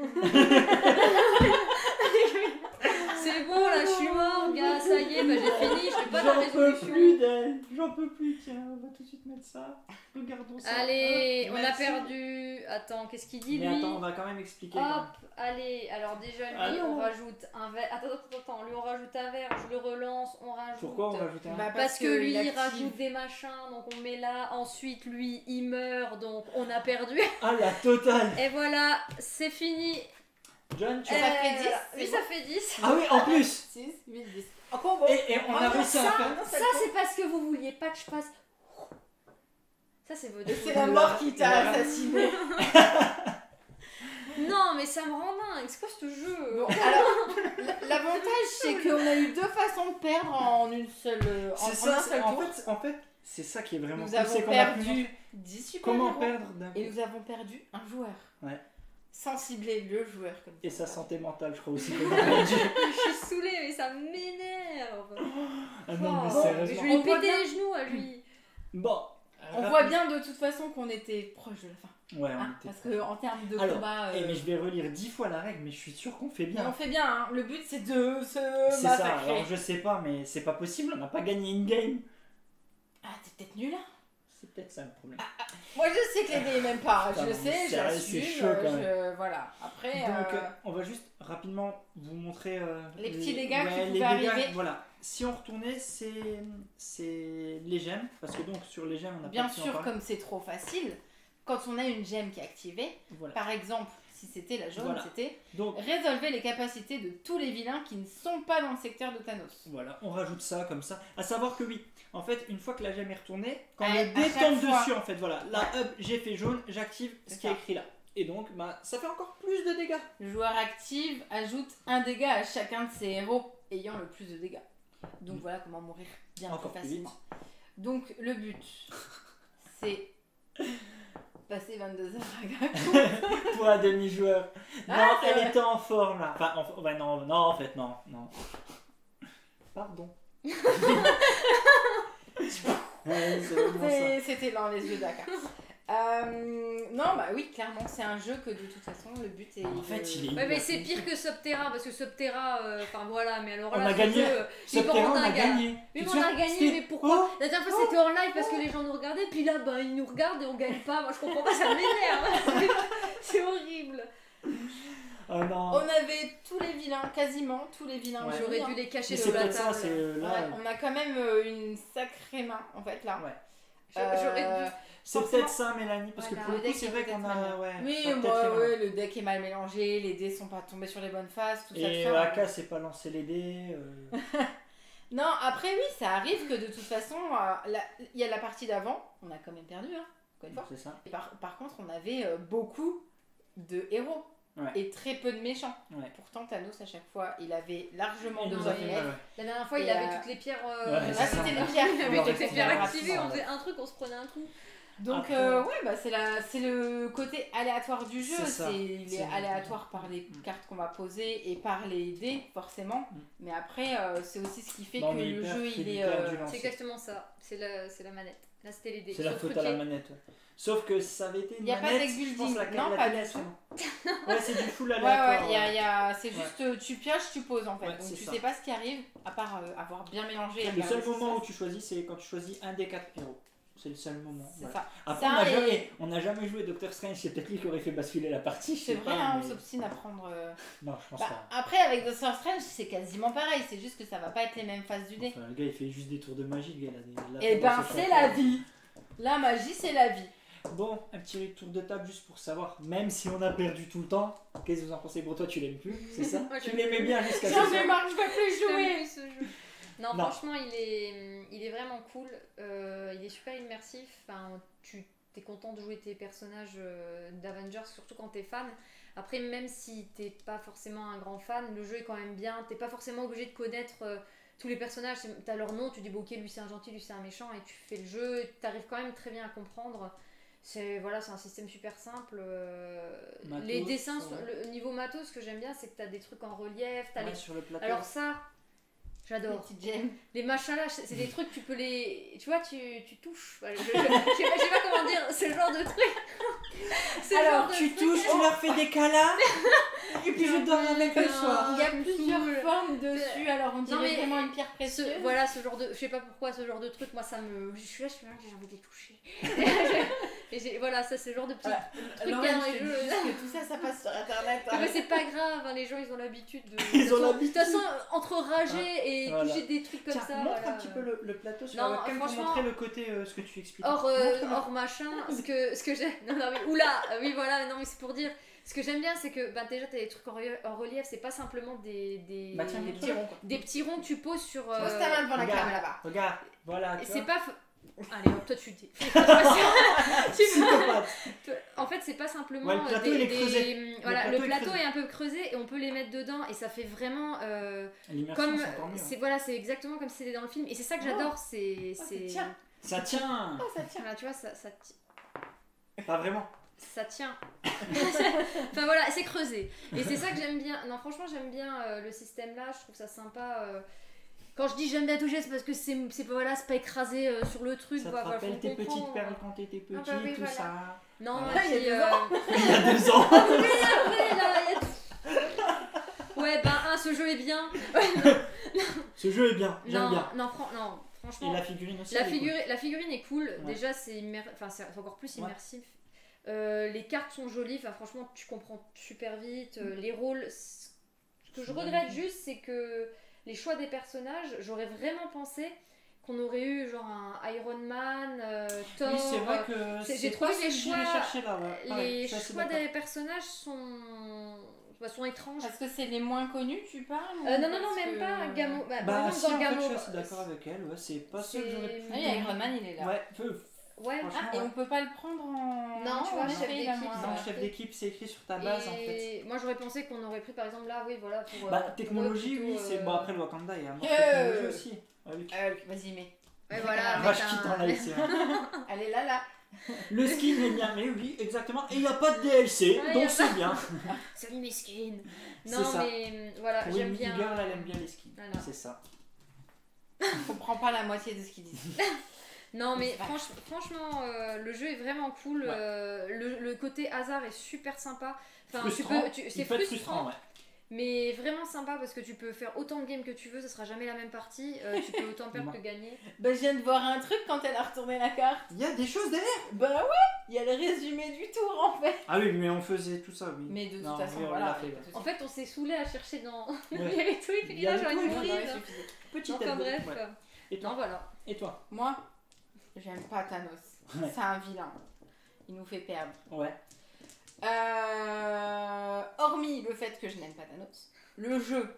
C'est bon, là, je suis mort, gars, ça y est, bah, j'ai fini, je fais pas la J'en peux résolution. plus d'elle. J'en peux plus. Tiens, on va tout de suite mettre ça. Regardons ça. Allez, Hop, on a merci. perdu Attends, qu'est-ce qu'il dit Mais lui? attends, on va quand même expliquer. quand même. Hop, allez, alors déjà lui Ah non. on rajoute un verre. Attends, lui on rajoute un verre, je le relance, on rajoute. Pourquoi on rajoute un Bah, Parce que lui il active. rajoute des machins, donc on met là, ensuite lui il meurt, donc on a perdu. Ah, la totale. Et voilà, c'est fini. John, tu Ça fait 10, Oui, c'est ça bon. fait 10. Ah oui, en plus. 6, 8, 10. Encore bon. Et on a réussi à faire. Ça c'est parce que vous vouliez pas que je fasse. Ça c'est votre. C'est la mort qui t'a Voilà. assassiné. Non mais ça me rend dingue, c'est quoi ce jeu? Bon, alors, l'avantage c'est qu'on a eu deux façons de perdre en une seule, C'est en ça, un seul tour. en fait, c'est ça qui est vraiment Nous cool, avons c'est qu'on a pu perdu montrer 10 super comment héros. perdre d'un coup. Et nous avons perdu un joueur. Ouais. Sans cibler le joueur comme Et ça. sa santé mentale, je crois aussi qu'on a perdu. Je suis saoulée mais ça m'énerve. Ah non, mais Oh, sérieusement. je vais lui On voit péter bien. les genoux à lui. Bon. On voit bien de toute façon qu'on était proche de la fin. Ouais, on Hein, était. parce qu'en termes de Alors, combat. mais je vais relire 10 fois la règle, mais je suis sûr qu'on fait mais bien. on fait bien, hein. Le but c'est de se C'est ça, massacrer. alors je sais pas, mais c'est pas possible, on n'a pas gagné une game. Ah, t'es peut-être nul hein. C'est peut-être ça le problème. Moi je sais que les dés même pas, Putain, je mais sais, sérieux, j'assume. c'est chaud, quand Voilà. Après. Donc, on va juste rapidement vous montrer Les petits dégâts qui les pouvaient dégâts, arriver. Voilà. Si on retournait, c'est les gemmes, parce que donc sur les gemmes, on a Bien pas pu en sûr, parler. comme c'est trop facile, quand on a une gemme qui est activée, Voilà. par exemple, si c'était la jaune, Voilà. c'était Donc résolver les capacités de tous les vilains qui ne sont pas dans le secteur de Thanos. voilà, on rajoute ça comme ça. À savoir que oui, en fait, une fois que la gemme est retournée, quand À le dé chaque tombe fois. dessus, en fait, voilà, là, hop, j'ai fait jaune, j'active C'est ce qui est ça. écrit là. Et donc, bah, ça fait encore plus de dégâts. Le joueur active ajoute un dégât à chacun de ses héros ayant le plus de dégâts. Donc voilà comment mourir bien Encore plus plus facilement. Donc le but, c'est passer 22 heures à Gaku. Pour un demi-joueur. Non, Ah, c'est elle vrai. était en forme là. Enfin, ouais, non, en fait, non. Pardon. Ouais, c'est vraiment ça. C'était dans les yeux d'Aka. Non, bah oui, clairement, c'est un jeu que de toute façon, le but est. En fait, il est. Ouais mais c'est pire que Subterra parce que Subterra, enfin voilà, mais alors On là a ce gagné. jeu, Ce il terrain, prend on a un gars. gagné. Oui, Tu mais te on souviens, a gagné, c'était- mais pourquoi? Oh, La dernière fois c'était en live parce que les gens nous regardaient, puis là bah ils nous regardent et on gagne pas. Moi je comprends pas, ça m'énerve. C'est horrible. Oh non. On avait tous les vilains, quasiment tous les vilains. Ouais. aujourd'hui, J'aurais dû hein. les cacher Mais sur c'est la peut-être ça, table. c'est là. Ouais, on a quand même une sacrée main en fait là. Ouais. J'aurais dû. C'est forcément. peut-être ça, Mélanie, parce que Voilà, pour le le coup, deck c'est est vrai peut-être qu'on mal. a. Ouais, Oui, ça a peut-être moi, fait mal. ouais, le deck est mal mélangé, les dés sont pas tombés sur les bonnes faces, tout ça. Et tout ça. Aka s'est pas lancé les dés. Non, après oui, ça arrive que de toute façon, il y a la partie d'avant, on a quand même perdu, hein, encore une fois. C'est ça. Et par contre, on avait beaucoup de héros Ouais. et très peu de méchants. Ouais. Pourtant, Thanos, à chaque fois, il avait largement Il de nous a bonnes fait lettres. mal, ouais. La dernière fois, Et il avait toutes les pierres. Ouais, Là, c'est ça. c'était les pierres. Il avait Ouais, toutes les ouais, pierres ouais, activées, ouais. on faisait un truc, on se prenait un coup. Donc, Après, ouais, bah, c'est le côté aléatoire du jeu. C'est ça. Il C'est est aléatoire par les Mm. cartes qu'on va poser et par les dés, forcément. Mm. Mais après, c'est aussi ce qui fait Bah, on que est le hyper jeu, il est. tributaire du C'est lancer. exactement ça. C'est la manette. Là, c'était les dés. C'est la Sauf faute que à la les- manette. Ouais. Sauf que ça avait été une Y a pas de manette, deck je pense building. laquelle Non, la pas télé, du tout. non. Ouais, c'est du full Ouais, aléatoire. ouais, c'est juste tu pioches, tu poses en fait. Ouais, Donc c'est tu ça. sais pas ce qui arrive, à part avoir bien mélangé. et Le regarder seul ce qui se moment où passe. tu choisis, c'est quand tu choisis un des 4 héros. C'est le seul moment. C'est voilà. ça. Après, Ça, on n'a jamais joué Doctor Strange, c'est peut-être lui qui aurait fait basculer la partie. je C'est sais vrai, pas, hein, on mais- s'obstine à prendre. Non, je pense Bah, pas. après, avec Doctor Strange, c'est quasiment pareil, c'est juste que ça va pas être les mêmes phases du dé. Enfin, le gars, il fait juste des tours de magie, le gars. Il a des- Et ben, tendance à c'est faire la ça. vie. La magie, c'est la vie. Bon, un petit tour de table juste pour savoir, même si on a perdu tout le temps, qu'est-ce que vous en pensez? Pour toi, tu l'aimes plus, c'est ça? Moi, Tu j'aime l'aimais plus. bien jusqu'à ce J'en ai soir. marre, je veux plus jouer. J'aime plus ce jeu. Non, Non. franchement, il est vraiment cool. Il est super immersif. Enfin, tu es content de jouer tes personnages d'Avengers, surtout quand tu es fan. Après, même si t'es pas forcément un grand fan, le jeu est quand même bien. T'es pas forcément obligé de connaître tous les personnages. T'as leur nom, tu dis bon, ok, lui c'est un gentil, lui c'est un méchant, et tu fais le jeu. T'arrives quand même très bien à comprendre. C'est un système super simple. Matos, Les dessins, ouais. le niveau matos, ce que j'aime bien, c'est que t'as des trucs en relief. T'as Ouais, les... sur le plateau. Alors ça, Les j'adore. petites gemmes. Les machins là, c'est des trucs, tu peux les. Tu vois, tu touches. Voilà, je sais pas comment dire, c'est le genre de truc. C'est le Alors, genre de tu truc- touches, tu leur fais des câlins, et puis je dors avec le Non. soir. Il y a ça me plusieurs saoule. formes dessus, alors on dirait mais vraiment une pierre précieuse. Voilà, ce genre de. Je sais pas pourquoi, ce genre de truc, moi ça me. Je suis là, j'ai envie de les toucher. Et voilà, ça c'est le genre de petit truc Alors, qu'il y a dans je les te dis jeux. juste que tout ça, ça passe sur internet. Ah, mais c'est pas grave, hein, les gens ils ont l'habitude de. Ils ont De l'habitude. toute façon, entre rager et Voilà. toucher des trucs comme Tiens, ça. montre voilà. un petit peu le plateau sur Non, la webcam pour franchement, montrer le côté, ce que tu expliques. Hors machin, ce que j'ai. Non, mais oula, oui, voilà, non, mais c'est pour dire. Ce que j'aime bien, c'est que déjà t'as des trucs en relief, c'est pas simplement des Bah tiens, Des petits ronds, quoi. des petits ronds que tu poses sur. Pose ta main devant la regarde. cam là-bas. Regarde, voilà. tu C'est vois. pas. Allez, hop, toi tu dis. Psychopathe. En fait, c'est pas simplement. Ouais, le plateau, il est creusé. Voilà, Le le plateau est plateau creusé. est un peu creusé et on peut les mettre dedans et ça fait vraiment. L'immersion, Comme. c'est encore mieux. C'est voilà, c'est exactement comme si c'était dans le film et c'est ça que Oh. j'adore. C'est. ça tient. Ça tient. Oh, ça tient. Voilà, tu vois, ça Pas vraiment. ça tient. Enfin voilà, c'est creusé. Et c'est ça que j'aime bien. Non, franchement, j'aime bien le système là. Je trouve ça sympa. Quand je dis j'aime bien toucher, c'est parce que c'est pas voilà, c'est pas écrasé sur le truc. Ça te quoi. Voilà, rappelle faut tes comprendre. petites perles quand t'étais petit, Ah bah oui, tout voilà. ça. Non, Voilà. et puis, Il y a 2 ans. Il y a 2 ans. après, là, il y a- Ouais, ce jeu est bien. Ce jeu est bien, j'aime Non, bien. non, franchement. Et la figurine aussi. La, elle est cool. la figurine est cool, Ouais. déjà c'est c'est encore plus Ouais. immersif. Les cartes sont jolies, enfin, franchement tu comprends super vite. Les rôles, ce que je regrette juste c'est que les choix des personnages, j'aurais vraiment pensé qu'on aurait eu genre un Iron Man, Thor. Oui, c'est vrai que j'ai c'est trouvé pas les ce que j'irais choix- chercher là. Ouais. Ah ouais, Les je suis assez choix d'accord. des personnages sont étranges. Parce que c'est les moins connus, tu parles ou Non, non, parce non, même que- pas Gamo. Bah, Bah, par si, exemple, en dans fait, Gamo. je suis assez d'accord avec elle. Ouais, c'est pas ce que j'aurais pu. Ah oui, Iron Man, il est là. Ouais, Ouais, Franchement, Ah, et on peut pas le prendre en. Non, tu vois, en chef effet, il a d'équipe, moins. ça. non, chef d'équipe, c'est écrit sur ta base en fait. Et moi j'aurais pensé qu'on aurait pris par exemple là, oui, voilà. Pour, Bah, pour technologie, eux, oui, plutôt, c'est. Bon, après le Wakanda, il y a mort Euh. technologie aussi. Avec. Vas-y, mets. Ouais, voilà. Vache avec qui un- t'en a laissé. Hein. Elle est là. Le skin est bien, mais oui, exactement. Et il n'y a pas de DLC, Ouais, y a donc pas- c'est bien. Salut mes skins. C'est Non, ça. mais voilà, Pour j'aime une bien. girl, elle aime bien les skins. Voilà. C'est ça. Je comprends pas la moitié de ce qu'ils disent. Non, mais C'est vache. franchement, le jeu est vraiment cool. Ouais. Le côté hasard est super sympa. Enfin, Frustrant. c'est Il peut être frustrant, ouais. mais vraiment sympa parce que tu peux faire autant de games que tu veux, ça sera jamais la même partie. Tu peux autant perdre que gagner. Bah, je viens de voir un truc quand elle a retourné la carte. Il y a des choses derrière. Bah ouais, il y a le résumé du tour en fait. Ah oui, mais on faisait tout ça, oui. Mais de toute Non, façon, oui, on voilà. l'a fait, il y a ouais. pas de En souci. fait, on s'est saoulé à chercher dans. Il y Ouais. avait tout, et Il y puis a là, tout, j'aurais ouais. dû mourir. Ouais, suffisait. Petite Enfin bref. Ouais. Et toi Non, voilà. Et toi Moi, j'aime pas Thanos. Ouais. C'est un vilain. Il nous fait perdre. Ouais. Hormis le fait que je n'aime pas Thanos, le jeu,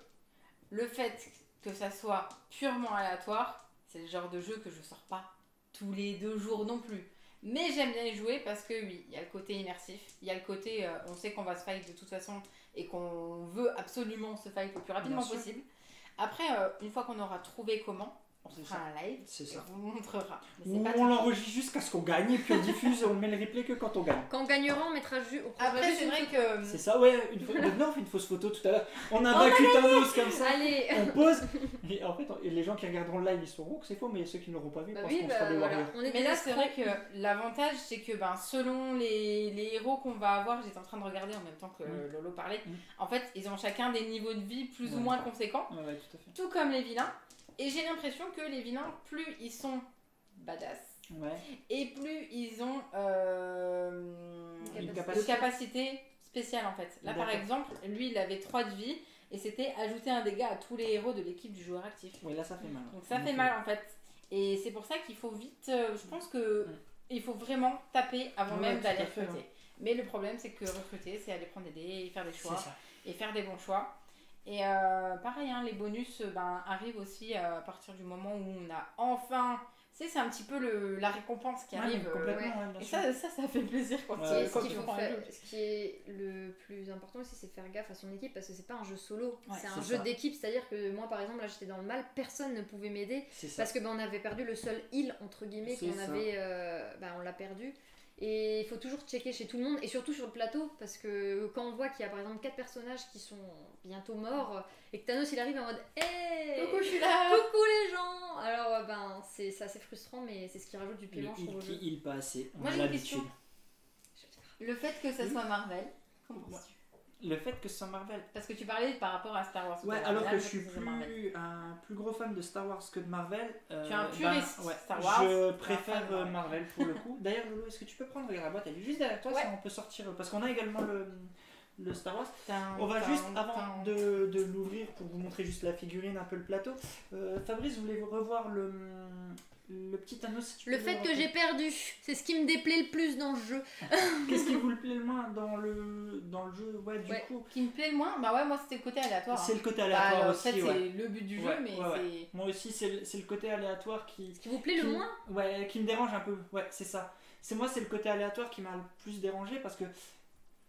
le fait que ça soit purement aléatoire, c'est le genre de jeu que je sors pas tous les 2 jours non plus. Mais j'aime bien y jouer parce que oui, il y a le côté immersif, il y a le côté on sait qu'on va se fight de toute façon et qu'on veut absolument se fight le plus rapidement Bien sûr. possible. Après, une fois qu'on aura trouvé comment, on C'est fera un live C'est et ça. on vous montrera. Mais c'est Ou pas on tout le temps. l'enregistre jusqu'à ce qu'on gagne, et puis on diffuse et on met le replay que quand on gagne. Quand on gagnera, on mettra juste. Après, c'est vrai que C'est ça, ouais. Non, on fait une fausse photo tout à l'heure. On a vaincu Thanos comme ça. Allez. On pose. Et en fait, les gens qui regarderont le live, ils sauront que c'est faux, mais ceux qui ne l'auront pas vu Bah pensent oui, qu'on bah, sera des voilà. warriors. On est Mais des là, c'est vrai escrocs. que l'avantage, c'est que selon les héros qu'on va avoir, j'étais en train de regarder en même temps que Lolo parlait, en fait, ils ont chacun des niveaux de vie plus ou Ouais. moins conséquents, Ouais, ouais, tout à fait. tout comme les vilains. Et j'ai l'impression que les vilains, plus ils sont badass, Ouais. et plus ils ont Une de capacité. capacité spéciale en fait. Là, par D'accord. exemple, lui, il avait 3 de vie, et c'était ajouter un dégât à tous les héros de l'équipe du joueur actif. Oui, là, ça fait mal. Donc ça fait mal en fait. Et c'est pour ça qu'il faut vite, je pense que il faut vraiment taper avant Ouais, même tout d'aller à fait, recruter. ouais. Mais le problème c'est que recruter c'est aller prendre des dés et faire des choix C'est ça. et faire des bons choix. Et pareil, hein, les bonus arrivent aussi à partir du moment où on a enfin, c'est un petit peu la récompense qui Ouais, arrive. mais complètement, ouais, bien Et sûr. ça fait plaisir quand, Ouais, Et quand ce qu'il tu faut prends un faire, jeu. ce qui est le plus important aussi, c'est faire gaffe à son équipe parce que c'est pas un jeu solo, Ouais, c'est un c'est jeu ça. d'équipe. C'est-à-dire que moi, par exemple, là j'étais dans le mal, personne ne pouvait m'aider C'est ça. parce que on avait perdu le seul heal entre guillemets C'est qu'on ça. avait, on l'a perdu. Et il faut toujours checker chez tout le monde et surtout sur le plateau parce que quand on voit qu'il y a par exemple 4 personnages qui sont bientôt morts et que Thanos il arrive en mode hey Coucou, je suis là. coucou les gens, alors c'est assez frustrant mais c'est ce qui rajoute du Le piment je trouve au jeu. il pas assez. On Moi, a j'ai une l'habitude. question. Le fait que ça soit Marvel, comment Ouais. tu le fait que ce soit Marvel. Parce que tu parlais par rapport à Star Wars. Ouais, Là, alors que là, je suis c'est Marvel. un plus gros fan de Star Wars que de Marvel. Tu es un puriste Star Wars. Je tu es un préfère fan de Marvel. Marvel pour le coup. D'ailleurs, Lolo, est-ce que tu peux prendre la boîte? Elle est juste derrière toi, Ouais. ça on peut sortir. Parce qu'on a également le Star Wars. Tin, On va tin, juste, tin. avant de l'ouvrir pour vous montrer juste la figurine, un peu le plateau. Fabrice, voulez-vous revoir le petit anneau si tu Le peux fait le que refaire. j'ai perdu, c'est ce qui me déplaît le plus dans le jeu. Qu'est-ce qui vous plaît le moins dans le jeu? Ouais, du Ouais. coup. Qui me plaît le moins, bah ouais, moi c'était le côté aléatoire. C'est hein. le côté Bah, aléatoire alors, en aussi. fait, ouais. c'est le but du jeu, Ouais, mais ouais, ouais. c'est. Moi aussi, c'est le côté aléatoire qui. Ce qui vous plaît le qui- moins? Ouais, qui me dérange un peu. Ouais, c'est ça. C'est le côté aléatoire qui m'a le plus dérangé parce que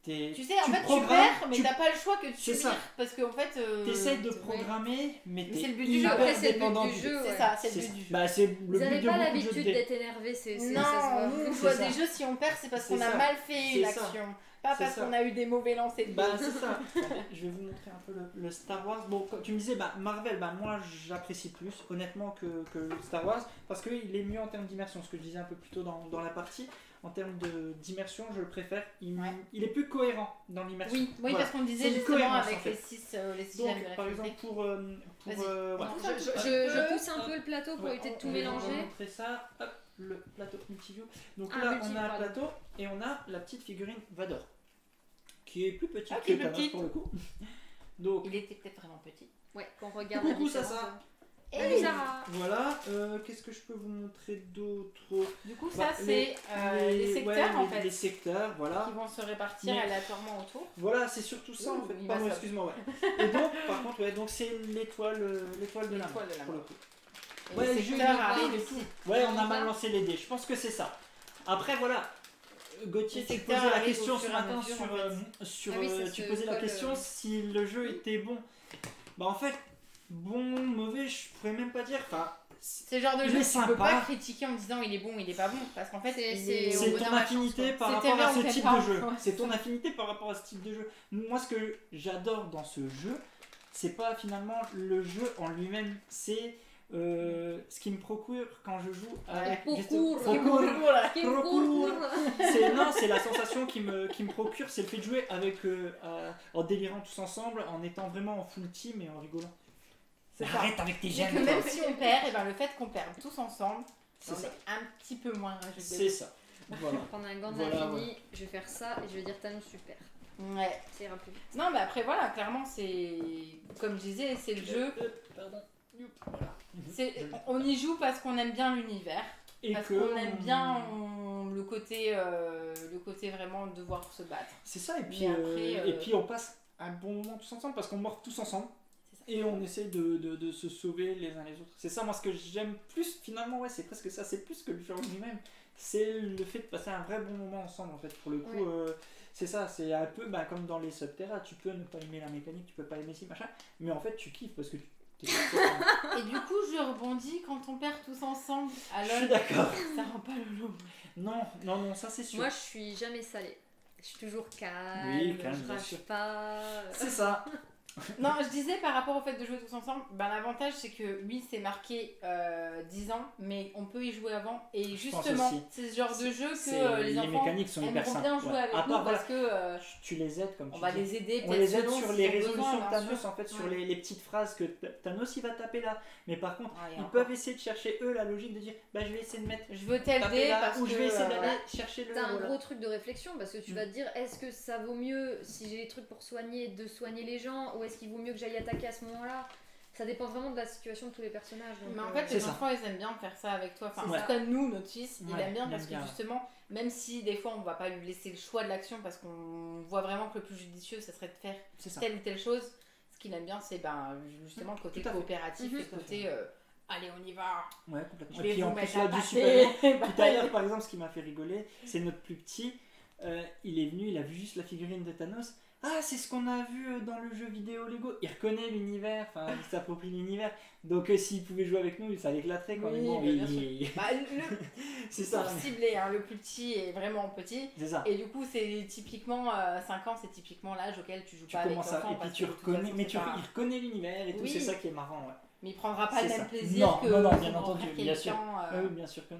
Tu sais, en fait, tu programmes, perds, mais t'as pas le choix que de C'est subir. ça. Parce qu'en fait. T'essayes de ouais. programmer, mais c'est t'es le but du jeu. hyper Après, c'est le but dépendant du jeu. C'est ouais. ça, c'est C'est le ça. but du jeu. Bah, c'est le Vous but n'avez de pas beaucoup de jeux l'habitude de dés. d'être énervé, ça se Non, voit. nous, on C'est voit ça. des jeux, si on perd, c'est parce C'est qu'on a ça. mal fait C'est ça. l'action. Pas C'est parce ça. qu'on a eu des mauvais lancers de Bah, dés. c'est ça. Attendez, je vais vous montrer un peu le Star Wars. Bon, quand tu me disais, bah, Marvel, bah, moi j'apprécie plus, honnêtement, que Star Wars, parce qu'il est mieux en termes d'immersion, ce que je disais un peu plus tôt dans la partie. En termes d'immersion, je le préfère. Il est plus cohérent dans l'immersion. Oui, Voilà. parce qu'on disait C'est une justement cohérence, en avec fait. les 6 Donc, gemmes de la par exemple, fidélité. pour Vas-y. ouais. Non, Je pousse un peu le plateau pour Ouais, éviter de tout on va mélanger. montrer ça. Hop, le plateau multiview. Donc Ah, là, multi, on a un pardon. plateau et on a la petite figurine Vador, qui est plus petite Ah, que qui est plus Thanos petite. pour le coup. Donc Il était peut-être vraiment petit. Ouais, qu'on regarde Coucou, la différence. Sasa. Salut Sarah. voilà. Qu'est-ce que je peux vous montrer d'autre? Du coup, Bah, ça, c'est les secteurs ouais, en fait. les secteurs, voilà. Qui vont se répartir Mais- aléatoirement autour. Voilà, c'est surtout ça en Ouh, fait. il Pardon, va ça. excuse-moi, ouais. Et donc, par contre, ouais, donc c'est l'étoile de la L'étoile de la main, pour main. le coup. Et Ouais, les le jeu, secteurs il est arrivent et ici. tout. Ouais, on a mal lancé les dés. Je pense que c'est ça. Après, voilà. Gauthier, Les tu secteurs posais la arrivent question au ce fur et à matin mesure, sur, en fait. sur Ah oui, ça tu se posais la colle, question si le jeu était bon. Bah en fait, bon, mauvais, je pourrais même pas dire. Enfin, C'est le genre de Il jeu est que tu peux sympa. pas critiquer en disant il est bon, il est pas bon. Parce qu'en fait, C'est- il c'est- est- au c'est bout ton d'un match, affinité quoi. par C'était rapport à bien, ce on type fait pas. de jeu. Ouais. C'est ton affinité par rapport à ce type de jeu. Moi, ce que j'adore dans ce jeu, c'est pas finalement le jeu en lui-même, c'est ce qui me procure quand je joue avec. procure. juste- Qui me procure. Voilà. Qui me Procure. court. Non, c'est la sensation qui me procure, c'est le fait de jouer avec, en délirant tous ensemble, en étant vraiment en full team et en rigolant. C'est ça. Arrête avec tes Et gemmes. que toi. même si on perd, et ben le fait qu'on perde tous ensemble, C'est on ça. est un petit peu moins. je C'est dirais. ça. Voilà. Prendre un gant de Voilà, l'infini, je vais faire ça et je vais dire Thanos super. Ouais. Ça ira plus vite. Non, mais après voilà, clairement c'est comme je disais, c'est le jeu. Pardon. Voilà. On y joue parce qu'on aime bien l'univers, Et parce que qu'on aime bien le côté vraiment de devoir se battre. C'est ça, et puis, Mais après, et puis on passe un bon moment tous ensemble parce qu'on meurt tous ensemble. C'est ça. Et on essaie de se sauver les uns les autres. C'est ça, moi, ce que j'aime plus, finalement, ouais, c'est presque ça. C'est plus que le jeu en lui-même. C'est le fait de passer un vrai bon moment ensemble, en fait. Pour le coup, Ouais. c'est ça. C'est un peu comme dans les Subterra. Tu peux ne pas aimer la mécanique, tu peux pas aimer ci, machin. Mais en fait, tu kiffes parce que t'es Et du coup, je rebondis quand on perd tous ensemble. Je suis Alors, d'accord. ça rend pas le lot. Non, ça c'est sûr. Moi, je suis jamais salée. Je suis toujours calme, Oui, calme, je bien rage sûr. pas. C'est ça. Non, je disais par rapport au fait de jouer tous ensemble, ben, l'avantage c'est que oui, c'est marqué 10 ans, mais on peut y jouer avant. Et Je pense justement, aussi. c'est ce genre de jeu que Les enfants mécaniques sont hyper aimeront simples. bien jouer Ouais. avec À nous part, parce que tu les aides comme on tu va dis. les aider. On peut-être les aide selon sur s'ils les ont besoin, résolutions de bien Thanos, sûr. en fait, sur Ouais. les petites phrases que Thanos il va taper là. Mais par contre, Ouais, et ils encore. peuvent essayer de chercher eux la logique de dire bah je vais essayer de mettre Je veux taper t'aider là, parce ou que je vais essayer d'aller voilà. chercher le. T'as un voilà. gros truc de réflexion parce que tu Mm. vas te dire est-ce que ça vaut mieux si j'ai des trucs pour soigner de soigner les gens ou est-ce qu'il vaut mieux que j'aille attaquer à ce moment-là. Ça dépend vraiment de la situation de tous les personnages. Donc, Mais en fait, c'est les ça. enfants, ils aiment bien faire ça avec toi. Enfin, C'est en ça. tout cas, nous, notre fils, il Ouais, aime bien il parce aime que bien. justement, même si des fois, on va pas lui laisser le choix de l'action parce qu'on voit vraiment que le plus judicieux, ça serait de faire C'est ça. telle ou telle chose, ce qu'il aime bien, c'est justement le côté Tout à fait. coopératif et Mhm. le côté allez, on y va, Ouais, complètement. je Et vais puis en vous plus mettre là à du passer. super. Puis Bah, d'ailleurs, par exemple, ce qui m'a fait rigoler, c'est notre plus petit. Il est venu, il a vu juste la figurine de Thanos. Ah, c'est ce qu'on a vu dans le jeu vidéo Lego. Il reconnaît l'univers, enfin, il s'approprie l'univers. Donc, s'il pouvait jouer avec nous, ça l'éclaterait quand Oui, même. mais bien bah, C'est ça. pour cibler, hein, le plus petit est vraiment petit. C'est ça. Et du coup, c'est typiquement 5 ans, c'est typiquement l'âge auquel tu joues Tu pas avec commences l'enfant. et puis parce tu que de toute reconnais, façon, mais c'est pas- il reconnaît l'univers et tout. Oui. C'est ça qui est marrant, ouais. Mais il prendra pas le C'est même ça. plaisir Non, que non, son bien grand entendu, frère qui est bien sûr. méchant, Ah oui, bien sûr que non.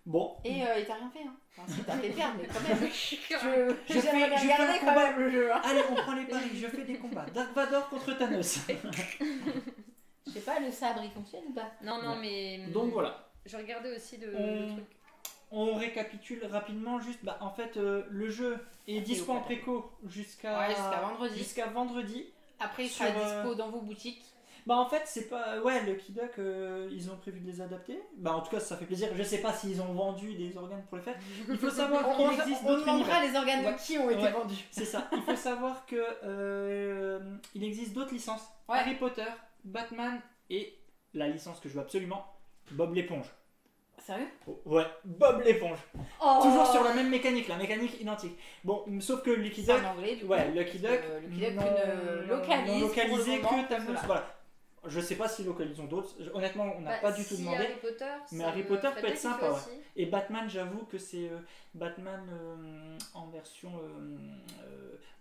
Bon. Et il t'a rien fait, hein. Enfin, si t'as fait perdre, mais quand même. Je fais J'aimerais bien un regarder quand combat. même le jeu. Hein. Allez, on prend les paris, je fais des combats. Dark Vador contre Thanos. Je sais pas, le sabre il fonctionne ou pas? Non, mais. Donc voilà. Je regardais aussi le truc. On récapitule rapidement, juste, en fait, le jeu est dispo en préco jusqu'à vendredi. Jusqu'à vendredi. Après, il sera dispo dans vos boutiques. En fait, c'est pas. Ouais, Lucky Duck, ils ont prévu de les adapter. En tout cas, ça fait plaisir. Je sais pas s'ils ont vendu des organes pour le faire. Il faut savoir qu'il existe on d'autres demandera univers. les organes de qui ont été vendus. C'est ça. Il faut savoir que il existe d'autres licences. Ouais. Harry Potter, Batman et la licence que je veux absolument, Bob l'éponge. Sérieux? Ouais, Bob l'éponge. Oh. Toujours sur la même mécanique, la mécanique identique. Bon, sauf que Lucky C'est Duck. en anglais, du coup. Ouais, Lucky Duck. Lucky Duck non localise. localisé pour le moment, que Thanos. voilà. Voilà. Je sais pas si localisons d'autres. Honnêtement, on n'a pas du tout demandé. Harry Potter, Mais ça Harry me Potter ferait peut être bien sympa, kiffer aussi. Et Batman, j'avoue que c'est Batman en version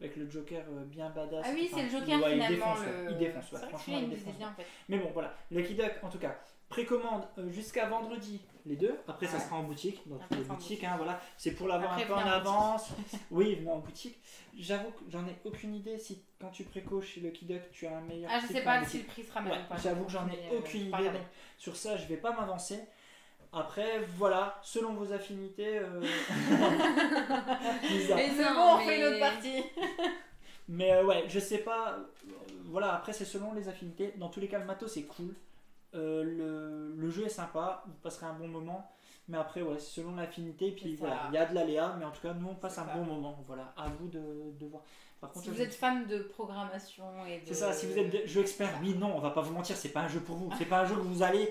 avec le Joker bien badass. Ah oui, Enfin, c'est le Joker ouais, finalement. il défonce, ouais. C'est vrai que Franchement, celui-là, il il me défonce. faisait bien en fait. Mais bon, voilà. Lucky Duck, en tout cas, précommande jusqu'à vendredi les deux. Après, ça Ouais. sera en boutique, dans Après, toutes les c'est en boutiques. boutique. Voilà. C'est pour l'avoir Après, un peu en venez en avance. Oui, venez en boutique. J'avoue que j'en ai aucune idée si quand tu préco chez Lucky Duck, tu as un meilleur Ah, je prix sais qu'en pas boutique. si le prix sera même Ouais, ou pas. j'avoue que j'en ai Mais, aucune j'ai idée. pas regardé. Donc, sur ça, je vais pas m'avancer. Après, voilà, selon vos affinités. Bizarre. Et c'est Non, bon, on mais- fait une autre partie. Mais ouais, je sais pas. Voilà, après, c'est selon les affinités. Dans tous les cas, le matos, c'est cool. Le jeu est sympa. Vous passerez un bon moment. Mais après, ouais, c'est selon l'affinité. Puis C'est ça. voilà, il y a de l'aléa. Mais en tout cas, nous, on passe C'est un ça. bon moment. Voilà, à vous de voir. Par contre, Si vous êtes fan de programmation et de. c'est ça, si vous êtes jeu expert, oui, non, on va pas vous mentir, c'est pas un jeu pour vous. C'est pas un jeu que vous allez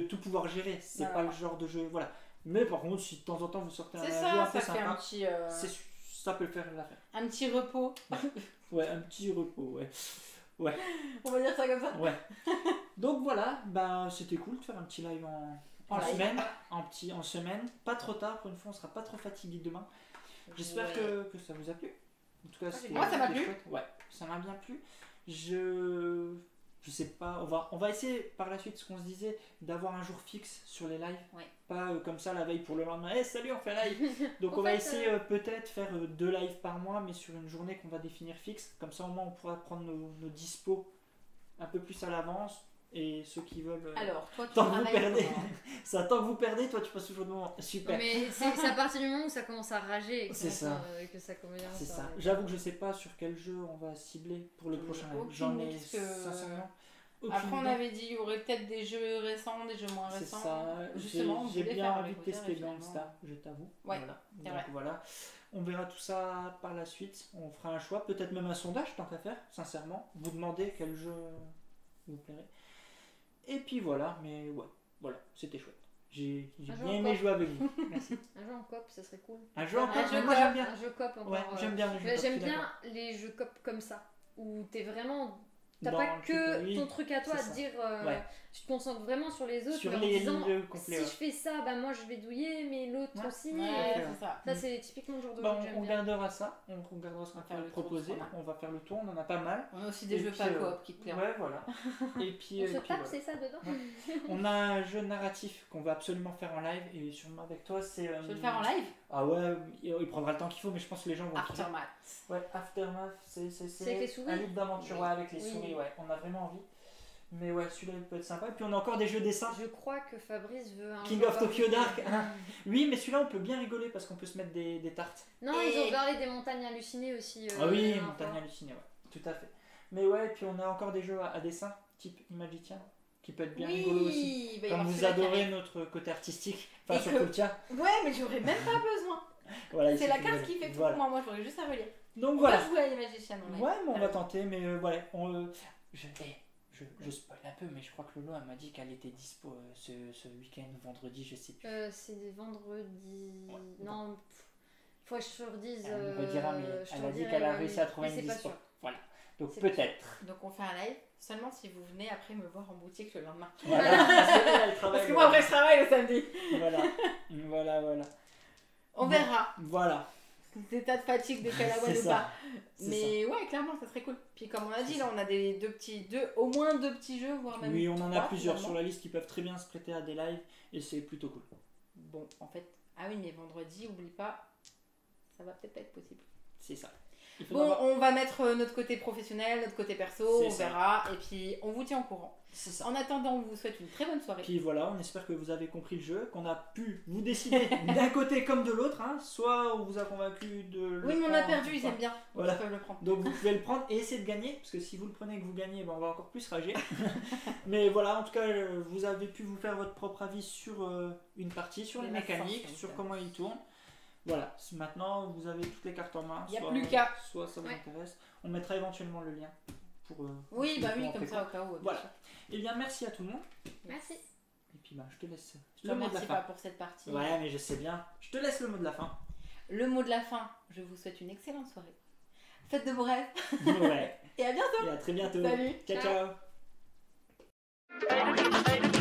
tout pouvoir gérer. C'est Non, pas non. le genre de jeu. Voilà. Mais par contre, si de temps en temps vous sortez un C'est jeu ça, un peu ça fait sympa, un petit, ça peut le faire l'affaire. un petit repos. Ouais, un petit repos, ouais. On va dire ça comme ça. Ouais. Donc voilà, c'était cool de faire un petit live en live. semaine, en semaine, pas trop tard, pour une fois on sera pas trop fatigué demain. J'espère Ouais. que ça vous a plu. En tout cas, c'était- Moi, ça m'a c'était plu. chouette. Ouais, ça m'a bien plu. Je sais pas, on va essayer par la suite ce qu'on se disait d'avoir un jour fixe sur les lives. Ouais. Pas comme ça la veille pour le lendemain. Eh salut, on fait live. Donc En on va fait, essayer peut-être faire 2 lives par mois, mais sur une journée qu'on va définir fixe. Comme ça au moins on pourra prendre nos dispos un peu plus à l'avance. Et ceux qui veulent. Alors, toi, tu Tant que vous travailles perdez. comment Ça, tant que vous perdez, toi tu passes toujours de moment. Super. Mais c'est à partir du moment où ça commence à rager et que C'est ça. que ça commence à. C'est ça. J'avoue que je sais pas sur quel jeu on va cibler pour le prochain live. Aucune J'en ai idée, parce que- sincèrement aucune Après, on idée. avait dit il y aurait peut-être des jeux récents, des jeux moins C'est récents. ça. Justement, on J'ai voulait bien faire envie Harry de Potter, tester et finalement- Gangsta, je t'avoue. Ouais, Voilà. c'est Donc vrai. voilà. On verra tout ça par la suite. On fera un choix, peut-être même un sondage tant qu'à faire, sincèrement. Vous demandez quel jeu vous plairait. Et puis voilà, mais ouais, voilà, c'était chouette. J'ai Un jeu bien en aimé coop. jouer avec vous. Merci. Un jeu en coop, ça serait cool. Un jeu en Un coop, jeu moi coop, j'aime bien. Un jeu coop encore. Ouais, j'aime bien les jeux coop, J'aime je suis bien d'accord. les jeux coop comme ça, où t'es vraiment. T'as Dans pas le que truc, oui, ton truc à toi c'est à te ça. dire. Ouais. Tu te concentres vraiment sur les autres. Sur mais en les disant, lignes complets, si ouais. je fais ça, moi je vais douiller, mais l'autre Ouais. aussi. Ouais, et c'est ça. ça, c'est typiquement le genre de Bah, jeu que j'aime on bien. regardera ça, on regardera ce qu'on On va faire peut le tour de proposer, ce qu'on a. on va faire le tour, on en a pas mal. On a aussi des Et jeux puis, pas coop qui te plairont. Ouais, voilà. Et puis, On se et puis tape, voilà. c'est ça dedans. On a un jeu narratif qu'on va absolument faire en live et sûrement avec toi c'est. Je vais le faire en live. Ah ouais, il prendra le temps qu'il faut, mais je pense que les gens vont kiffer. Aftermath. Ouais, Aftermath, C'est avec les souris. un livre d'aventure Oui. ouais, avec les Oui. souris, ouais, on a vraiment envie. Mais ouais, celui-là il peut être sympa. Et puis on a encore des jeux dessins. Je crois que Fabrice veut un. King jeu of Tokyo particulier. Dark. hein. Oui, mais celui-là on peut bien rigoler parce qu'on peut se mettre des tartes. Non, Et- ils ont parlé des montagnes hallucinées aussi. Ah oui, la dernière Montagne fois. hallucinée, ouais, tout à fait. Mais ouais, et puis on a encore des jeux à dessin, type Imagitien, qui peut être bien rigolo aussi. Oui, bah, il va y Comme avoir vous celui-là qui adorez arrive. notre côté artistique, enfin Et surtout que- le tien. Ouais, mais j'aurais même pas besoin. Voilà, il C'est la suffit carte de- qui fait tout voilà. pour moi. Moi, je voudrais juste à relire. Donc On voilà. va jouer à l'Imagician. en live. Ouais, mais on va Alors, tenter, mais voilà. Je spoil un peu, mais je crois que Lolo elle m'a dit qu'elle était dispo ce week-end, vendredi, je sais plus. C'est vendredi. Ouais. Non, faut que je te redise. Elle me redira, mais je te elle a dit redirai, qu'elle a ouais, réussi mais- à trouver mais une c'est pas dispo. sûr. Voilà. Donc C'est pas peut-être. Donc, on fait un live seulement si vous venez après me voir en boutique le lendemain. Voilà. Parce que elle travaille. Parce que moi, après, je travaille le samedi. Voilà. Voilà. On Bon. verra. Voilà. Des tas de fatigue de Calawan C'est ou ça. pas. C'est Mais ouais, clairement, ça serait cool. Puis comme on a dit, C'est là, on a au moins deux petits jeux, voire même Oui, on en a trois, plusieurs finalement. sur la liste qui peuvent très bien se prêter à des lives et c'est plutôt cool. bon, en fait, ah oui, mais vendredi, oublie pas, ça va peut-être pas être possible. C'est ça. Bon, on va mettre notre côté professionnel, notre côté perso, on verra, et puis on vous tient au courant. C'est ça. En attendant, on vous souhaite une très bonne soirée. Puis voilà, on espère que vous avez compris le jeu, qu'on a pu vous décider d'un côté comme de l'autre, hein. Soit on vous a convaincu de le Oui, mais on a prendre, perdu, ils aiment bien, voilà. ils peuvent le prendre. Donc vous pouvez le prendre et essayer de gagner, parce que si vous le prenez et que vous gagnez, ben on va encore plus rager. Mais voilà, en tout cas, vous avez pu vous faire votre propre avis sur une partie, sur les mécaniques, sur comment il tourne. Voilà, maintenant vous avez toutes les cartes en main. Il n'y a plus qu'à. Soit ça vous intéresse. On mettra éventuellement le lien. Pour, oui, bah oui, comme ça au cas où. Voilà. Et bien merci à tout le monde. Merci. Et puis bah je te laisse le mot de la fin. Pas pour cette partie. Ouais, mais je sais bien. Je te laisse le mot de la fin. Le mot de la fin, je vous souhaite une excellente soirée. Faites de beaux rêves. Ouais. Et à bientôt. Et à très bientôt. Salut. Ciao, ciao.